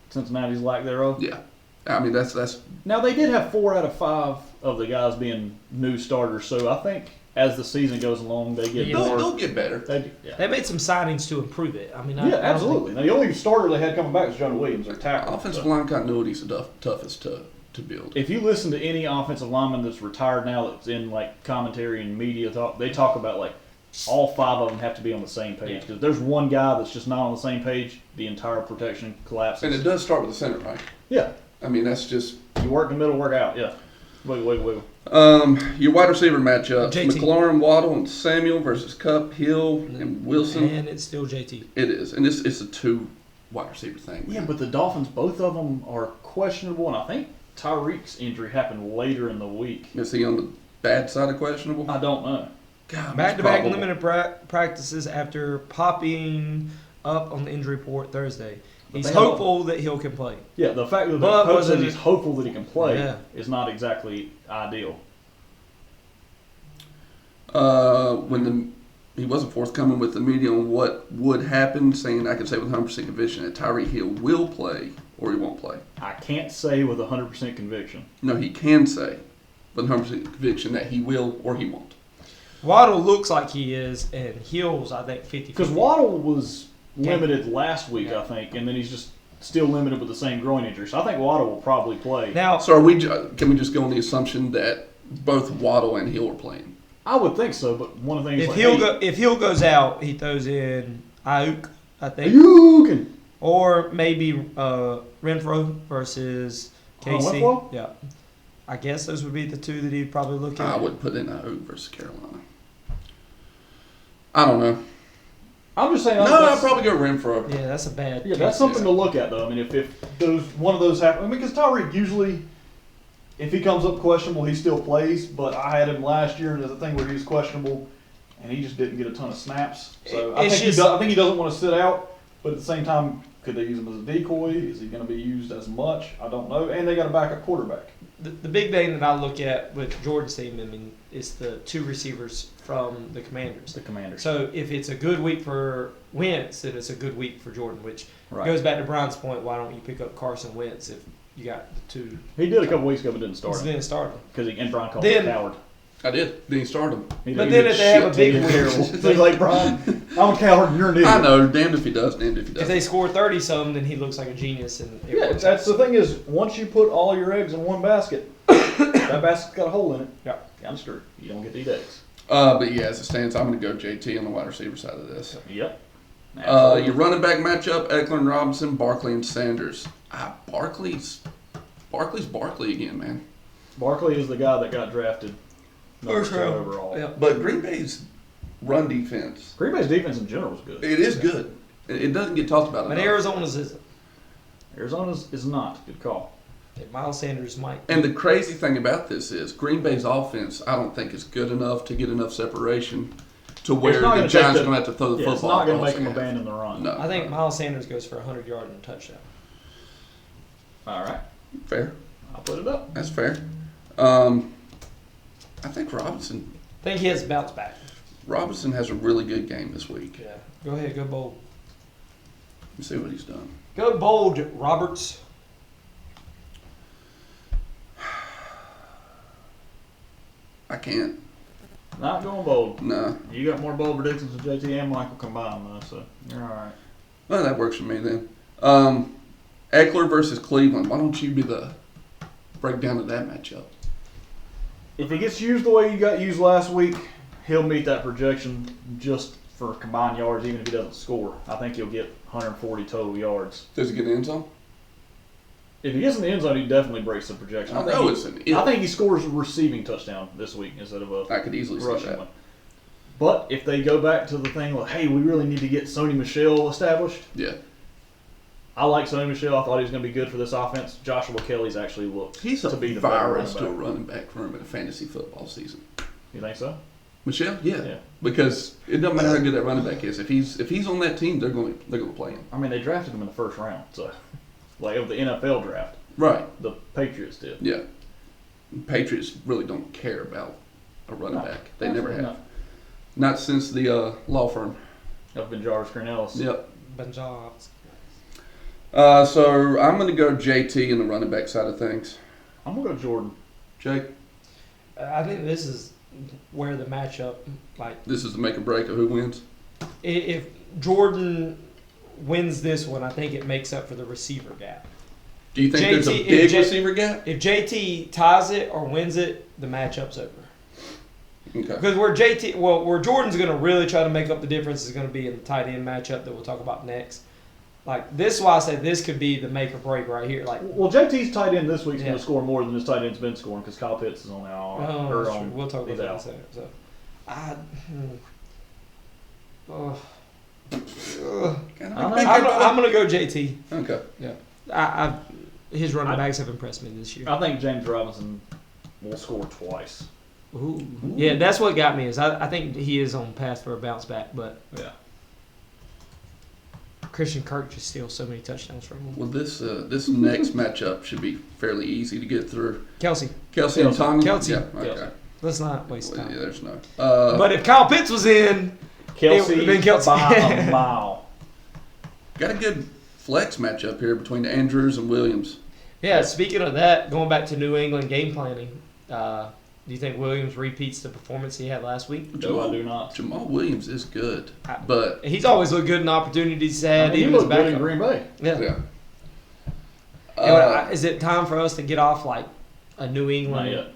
Cincinnati's lack thereof. Yeah. I mean, that's Now they did have 4 out of 5 of the guys being new starters, so I think as the season goes along, they get Yeah. more. they'll get better. Yeah. They made some signings to improve it. I mean, I Yeah, don't absolutely. Now the only starter they had coming back was Jonah Williams, their tackle. Offensive So, line continuity is the toughest to to build. If you listen to any offensive lineman that's retired now that's in like commentary and media talk, they talk about like all 5 of them have to be on the same page. Because if there's one guy that's just not on the same page, the entire protection collapses. And it does start with the center, right? Yeah. I mean, that's just... You work the middle, work out. Yeah. Wait. Your wide receiver matchup: JT. McLaurin, Waddle, and Samuel versus Cup, Hill, and Wilson. And it's still JT. It is, and it's a 2 wide receiver thing. Yeah, but the Dolphins, both of them are questionable, and I think Tyreek's injury happened later in the week. Is he on the bad side of questionable? I don't know. God, Back-to-back probable. limited practices after popping up on the injury report Thursday. He's hopeful that Hill can play. Yeah, the fact that But the coach wasn't says he's it- hopeful that he can play Yeah. is not exactly ideal. He wasn't forthcoming with the media on what would happen, saying I can say with 100% conviction that Tyreek Hill will play or he won't play. I can't say with 100% conviction. No, he can say with 100% conviction that he will or he won't. Waddle looks like he is, and Hill's, I think, 50-50. Because Waddle was limited last week, I think, and then he's just still limited with the same groin injury. So I think Waddle will probably play. Now, So can we just go on the assumption that both Waddle and Hill are playing? I would think so, but one of the things if Hill goes out, he throws in Ayuk, I think. Ayuk! Or maybe Renfro versus KC. Renfro? Yeah. I guess those would be the 2 that he'd probably look at. I would put in Ayuk versus Carolina. I don't know. I'm just saying. No, I'd probably go Renfro. Yeah, that's a bad. Yeah, that's something to look at, though. I mean, if one of those happen, because Tyreek usually, if he comes up questionable, he still plays. But I had him last year, and there's a thing where he was questionable, and he just didn't get a ton of snaps. So I think he doesn't want to sit out. But at the same time, could they use him as a decoy? Is he going to be used as much? I don't know. And they got a backup quarterback. The big thing that I look at with Jordan's team, I mean, is the 2 receivers from the Commanders. The Commanders. So if it's a good week for Wentz, then it's a good week for Jordan, which Right. goes back to Bryan's point. Why don't you pick up Carson Wentz if you got the 2? He did a couple weeks ago, but didn't start him Then start him. because and Bryan called him a coward. I did. Then he started him. But then if they have a big He week, did terrible. So he's like, Bryan, I'm a coward and you're an idiot. I know. Damned if he does. Damned if he if doesn't. they score 30-something, then he looks like a genius. And it Yeah, works that's out. the thing is, once you put all your eggs in one basket, that basket's got a hole in it. Yeah. Kind of screwed. You don't get to eat eggs. But yeah, as it stands, I'm going to go JT on the wide receiver side of this. Yep. Your running back matchup: Eckler and Robinson, Barkley and Sanders. Barkley's Barkley again, man. Barkley is the guy that got drafted number First 2 round. overall. Yeah. But Green Bay's run defense, Green Bay's defense in general is good. it is good. It doesn't get talked about But enough. Arizona's isn't. Arizona's is not. Good call. And Miles Sanders might. And the crazy thing about this is Green Bay's offense, I don't think is good enough to get enough separation to where not the gonna Giants take are going to have to throw the Yeah, it's football. not going to all make him second half. abandon the run. No. I think Miles Sanders goes for 100 yards and a touchdown. All right. Fair. I'll put it up. That's fair. I think Robinson I think he has a bounce back. has a really good game this week. Yeah. Go ahead, go bold. Let me see what he's done. Go bold, Roberts. I can't. Not going bold. No. You got more bold predictions than JT and Michael combined, though, so you're all right. Well, that works for me then. Eckler versus Cleveland. Why don't you be the breakdown of that matchup? If he gets used the way he got used last week, he'll meet that projection just for combined yards, even if he doesn't score. I think he'll get 140 total yards. Does he get the end zone? If he gets in the end zone, he definitely breaks the projection. I know it's an I think he scores a receiving touchdown this week instead of a I could easily see rushing that. one. But if they go back to the thing like, hey, we really need to get Sony Michel established, Yeah. I like Sony Michel. I thought he was going to be good for this offense. Joshua Kelly's actually looked He's to a be the better virus to a running back. running back room in a fantasy football season. You think so? Michelle, yeah. Yeah. Because it doesn't matter how good that running back is. If he's on that team, they're going to play him. I mean, they drafted him in the first round, so like of the NFL draft, Right. the Patriots did. Yeah. Patriots really don't care about a running No, back. They never have. absolutely Not since the law firm. not. Of Ben Jarvis Cornelis. Yep. Benjobs. So I'm going to go JT in the running back side of things. I'm gonna go Jordan. Jake, I think this is where the matchup, like, this is the make or break of who wins. if Jordan wins this one, I think it makes up for the receiver gap. Do you think there's a JT big receiver gap? If JT ties it or wins it, the matchup's over. Okay. Because where Jordan's going to really try to make up the difference is going to be in the tight end matchup that we'll talk about next. Like, this is why I said this could be the make or break right here. Like, well, JT's tight end this week's going to score more than his tight end's been scoring because Kyle Pitts is on now. that's true. We'll talk about that in a second. So, I'm going to go JT. Okay. Yeah. His running backs have impressed me this year. I think James Robinson will score twice. Ooh. Yeah, that's what got me. Is I think he is on path for a bounce back, but yeah. Christian Kirk just steals so many touchdowns from him. Well, this next matchup should be fairly easy to get through. Kelsey and Tommy? Kelsey. Yeah, okay. Kelsey. Let's not waste time. Yeah, there's no. But if Kyle Pitts was in, Kelsey, it would have been Kelsey. by a mile. Got a good flex matchup here between Andrews and Williams. Yeah, speaking of that, going back to New England game planning, do you think Williams repeats the performance he had last week? No, I do not. Jamal Williams is good, but he's always looked good in opportunities he's had. He looked good in Green Bay. Yeah. Is it time for us to get off like a New England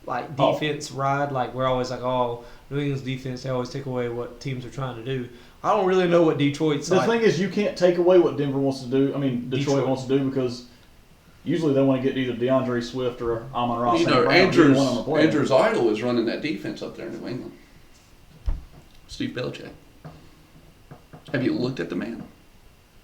like defense ride? Like we're always like, oh, New England's defense, they always take away what teams are trying to do. I don't really know what Detroit's the like. thing is, you can't take away what Denver wants to do. I mean, Detroit wants to do because usually they want to get either DeAndre Swift or Amon-Ra St. Brown. Andrews' idol is running that defense up there in New England. Steve Belichick. Have you looked at the man?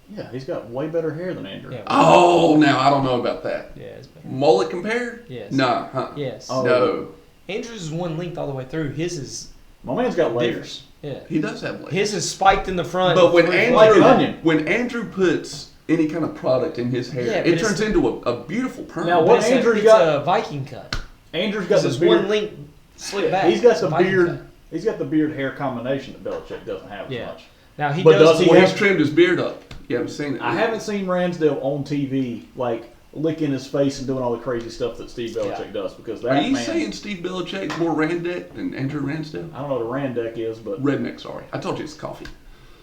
Yeah, he's got way better hair than Andrew. Yeah. Oh, now I don't know about that. Yeah, it's better. Mullet compared? Yes. Nah, huh? Yes. Oh. No. Andrews is one length all the way through. His is my man's got layers. Yeah. He does have layers. His is spiked in the front. But when like an onion. when Andrew puts any kind of product in his hair, it turns into a beautiful perm. Now what Andrew's got? A Viking cut. Andrew's got this beard. one length slick back. He's got the Viking beard. cut. He's got the beard hair combination that Belichick doesn't have as much. Now he but does. He's trimmed his beard up. You haven't seen it. I haven't seen Ransdale on TV like licking his face and doing all the crazy stuff that Steve Belichick does because that Are you man, saying Steve Belichick's more Randeck than Andrew Ransdale? I don't know what a Randeck is, but Redneck, sorry. I told you it's coffee.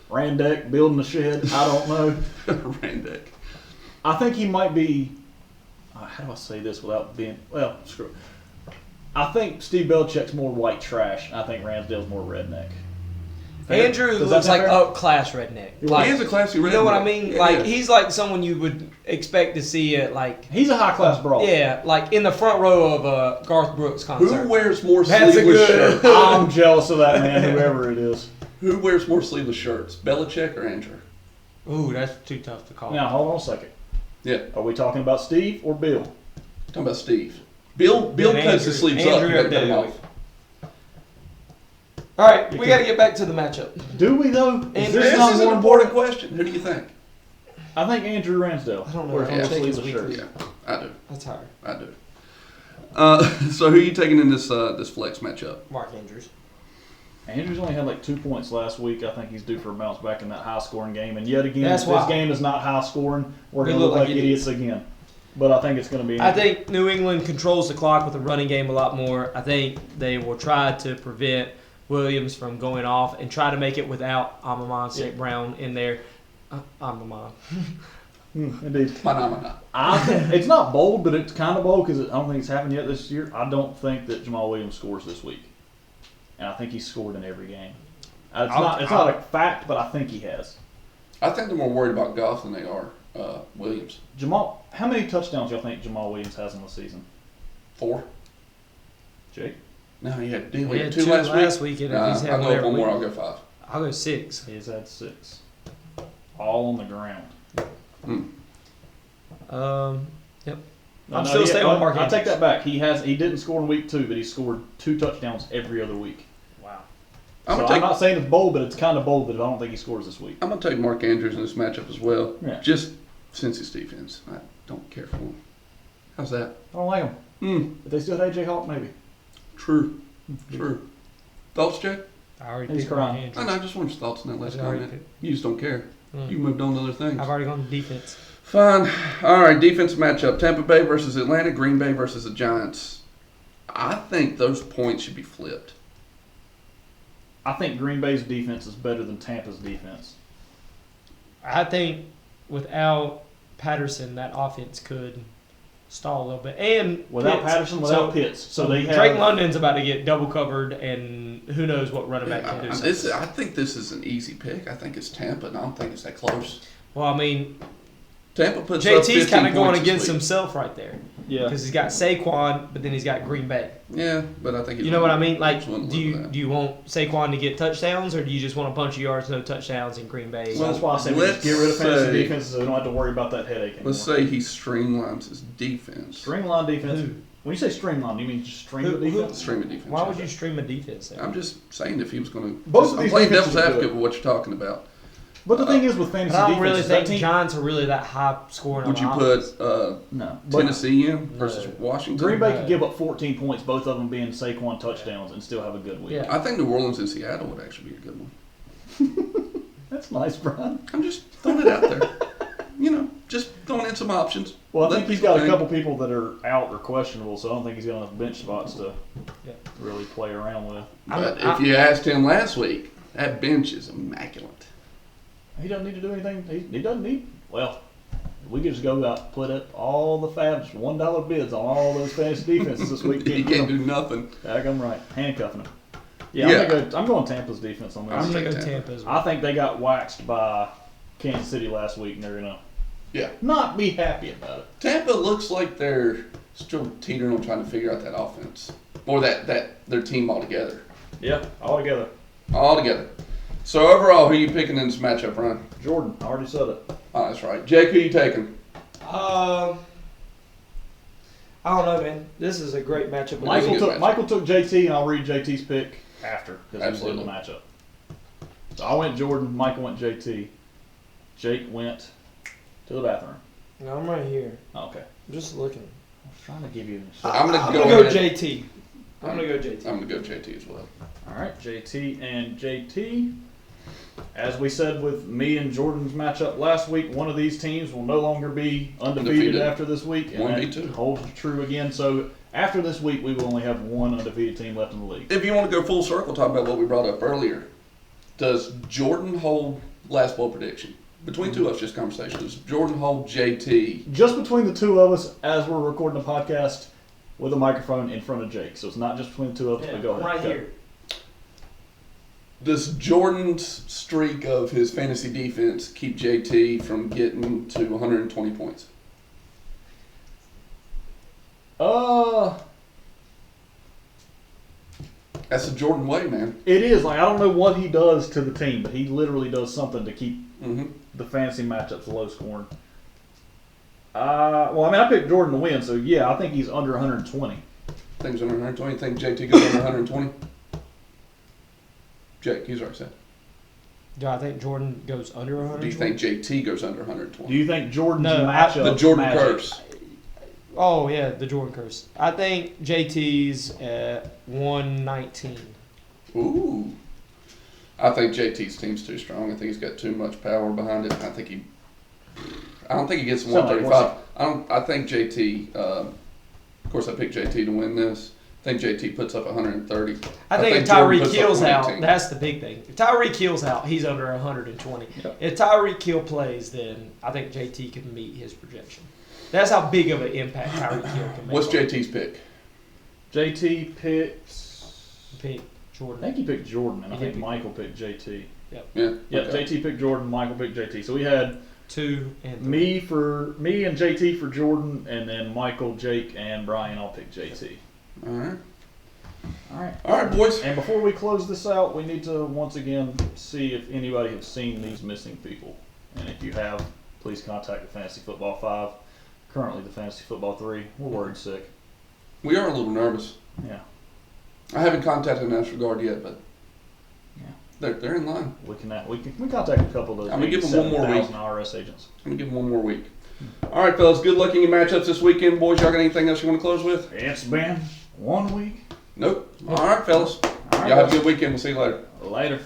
Randeck building the shed. I don't know. Randeck. I think he might be. How do I say this without being screw it. I think Steve Belichick's more white trash. I think Ransdale's more redneck. Andrew looks like up-class redneck. Like, he is a classy redneck. You know what I mean? Yeah, like he's like someone you would expect to see at like. He's a high-class brawler. Yeah, like in the front row of a Garth Brooks concert. Who wears more sleeveless shirts? I'm jealous of that man, whoever it is. Who wears more sleeveless shirts, Belichick or Andrew? Ooh, that's too tough to call. Now hold on a second. Yeah. Are we talking about Steve or Bill? Talking about Steve. Bill cuts his sleeves up. You got to cut them off. All right, we got to get back to the matchup. Do we though? This is an important question. Who do you think? I think Andrew Ransdale. I don't know. Yeah, shirt. I do. That's hard. I do. So who are you taking in this flex matchup? Mark Andrews. Andrews only had like 2 points last week. I think he's due for a bounce back in that high-scoring game. And yet again, this game is not high-scoring. We're going to look like idiots again. But I think it's going to be. I think New England controls the clock with the running game a lot more. I think they will try to prevent Williams from going off and try to make it without Amon-Ra St. Brown in there. Amon-Ra. Indeed. Manamana. It's not bold, but it's kind of bold because I don't think it's happened yet this year. I don't think that Jamal Williams scores this week. And I think he's scored in every game. It's not a fact, but I think he has. I think they're more worried about Goff than they are Williams. Jamal, how many touchdowns do you think Jamal Williams has in the season? 4. Jake? No, he had 2 last week. And if he's had I'll go one more. I'll go 5. I'll go 6. He's had 6. All on the ground. Yep. No, I'm still staying with Mark I Andrews. take that back. He didn't score in week 2, but he scored 2 touchdowns every other week. Wow. I'm not saying it's bold, but it's kind of bold that I don't think he scores this week. I'm going to take Mark Andrews in this matchup as well. Yeah. Just since his defense. I don't care for him. How's that? I don't like him. If they still had A.J. Hawk, maybe. True. Thoughts, Jay? I already He's picked Mark crying. Andrews. I know. I just want your thoughts on that last I already comment. picked. You just don't care. You moved on to other things. I've already gone to defense. Fine. All right, defense matchup. Tampa Bay versus Atlanta, Green Bay versus the Giants. I think those points should be flipped. I think Green Bay's defense is better than Tampa's defense. I think without Patterson, that offense could stall a little bit. And Without Pitts. Patterson, without Pitts. So they have Drake London's about to get double covered, and who knows what running back can do. I think this is an easy pick. I think it's Tampa, and I don't think it's that close. Well, I mean, Tampa puts up JT's 15 kind of going points this against week. himself right there. Yeah. Because he's got Saquon, but then he's got Green Bay. Yeah, but I think You know what I mean? Like, just wouldn't do live you with that. do you want Saquon to get touchdowns, or do you just want a bunch of yards, no touchdowns in Green Bay? So that's why I say we just get rid of fantasy defenses so we don't have to worry about that headache anymore. Let's say he streamlines his defense. Streamline defense. Who? When you say streamline, do you mean just stream the defense? Stream a defense. Why would you stream a defense there? I'm just saying if he was going to. Both of I'm these playing defenses devil's are advocate good. with what you're talking about. But the thing is with fantasy But I don't defenses, really that think team, Giants are really that high scoring. Would you on put offense. no. But Tennessee in versus No. Washington? Green Bay No. could give up 14 points, both of them being Saquon touchdowns, and still have a good week. Yeah. I think New Orleans and Seattle would actually be a good one. That's nice, Brian. I'm just throwing it out there. Just throwing in some options. Well, I Let think he's people got a think. couple people that are out or questionable, so I don't think he's got enough bench spots to really play around with. But if you asked him last week, that bench is immaculate. He doesn't need to do anything. He doesn't need. Well, we could just go out, put up all the fabs, $1 bids on all those fantasy defenses this week. He can't do nothing. I'm right, handcuffing him. Yeah, Yeah. I'm going Tampa's defense on this. I'm going to go Tampa. Tampa as well. I think they got waxed by Kansas City last week, and they're gonna Yeah. not be happy about it. Tampa looks like they're still teetering on trying to figure out that offense. Or that their team altogether. Yeah, all together. Altogether. So overall, who are you picking in this matchup, Ryan? Jordon, I already said it. Oh, that's right. Jake, who you taking? I don't know, man. This is a great matchup. Mike- good matchup. Michael took JT, and I'll read JT's pick after because he was in the Absolutely. matchup. So I went Jordan, Michael went JT, Jake went to the bathroom. No, I'm right here. Okay. I'm just looking. I was trying to give you. I'm going to I'm go gonna go ahead. JT. I'm gonna go JT. I'm going to go JT as well. All right, JT and JT. As we said with me and Jordan's matchup last week, one of these teams will no longer be undefeated after this week, and Won't be that two. holds true again. So after this week, we will only have one undefeated team left in the league. If you want to go full circle, talk about what we brought up earlier. Does Jordan hold last bowl prediction? Between two of us, just conversation. Does Jordan hold JT? Just between the two of us, as we're recording the podcast with a microphone in front of Jake. So it's not just between the two of us, but go I'm ahead. right Go. here. Does Jordan's streak of his fantasy defense keep JT from getting to 120 points? That's the Jordan way, man. It is. Like, I don't know what he does to the team, but he literally does something to keep Mm-hmm. the fantasy matchups low scoring. Well, I mean, I picked Jordan to win, so yeah, I think he's under 120. Things under 120. Think JT goes under 120? Jake, he's already said. Do I think Jordan goes under 100? Do you think JT goes under 120? Do you think Jordan's No, matchup? The Jordan magic? curse. Oh yeah, the Jordan curse. I think JT's at 119. Ooh. I think JT's team's too strong. I think he's got too much power behind it. I don't think he gets Sound like 135. I think JT. Of course, I picked JT to win this. I think JT puts up 130. I think if Jordan Tyreek puts up Hill's out, 118. that's the big thing. If Tyreek Hill's out, he's under 120. Yep. If Tyreek Hill plays, then I think JT can meet his projection. That's how big of an impact Tyreek Hill can make. What's on JT's pick? JT picked. pick I Jordan? think he picked Jordan, and I He did think pick Michael picked JT. Yeah. Yeah, okay. JT picked Jordan, Michael picked JT. So we had 2 and 3. me and JT for Jordan, and then Michael, Jake, and Bryan all picked JT. All right. All right. All right, boys. And before we close this out, we need to once again see if anybody has seen these missing people. And if you have, please contact the Fantasy Football 5. Currently the Fantasy Football 3. We're worried sick. We are a little nervous. Yeah. I haven't contacted National Guard yet, but Yeah. they're in line. We contact a couple of those I'm gonna give them one more week. 7,000 IRS agents. I'm going to give them one more week. All right, fellas. Good luck in your matchups this weekend, boys. Y'all got anything else you want to close with? It's been 1 week. Nope. All right, fellas. All right, Y'all have a good weekend. We'll see you later. later.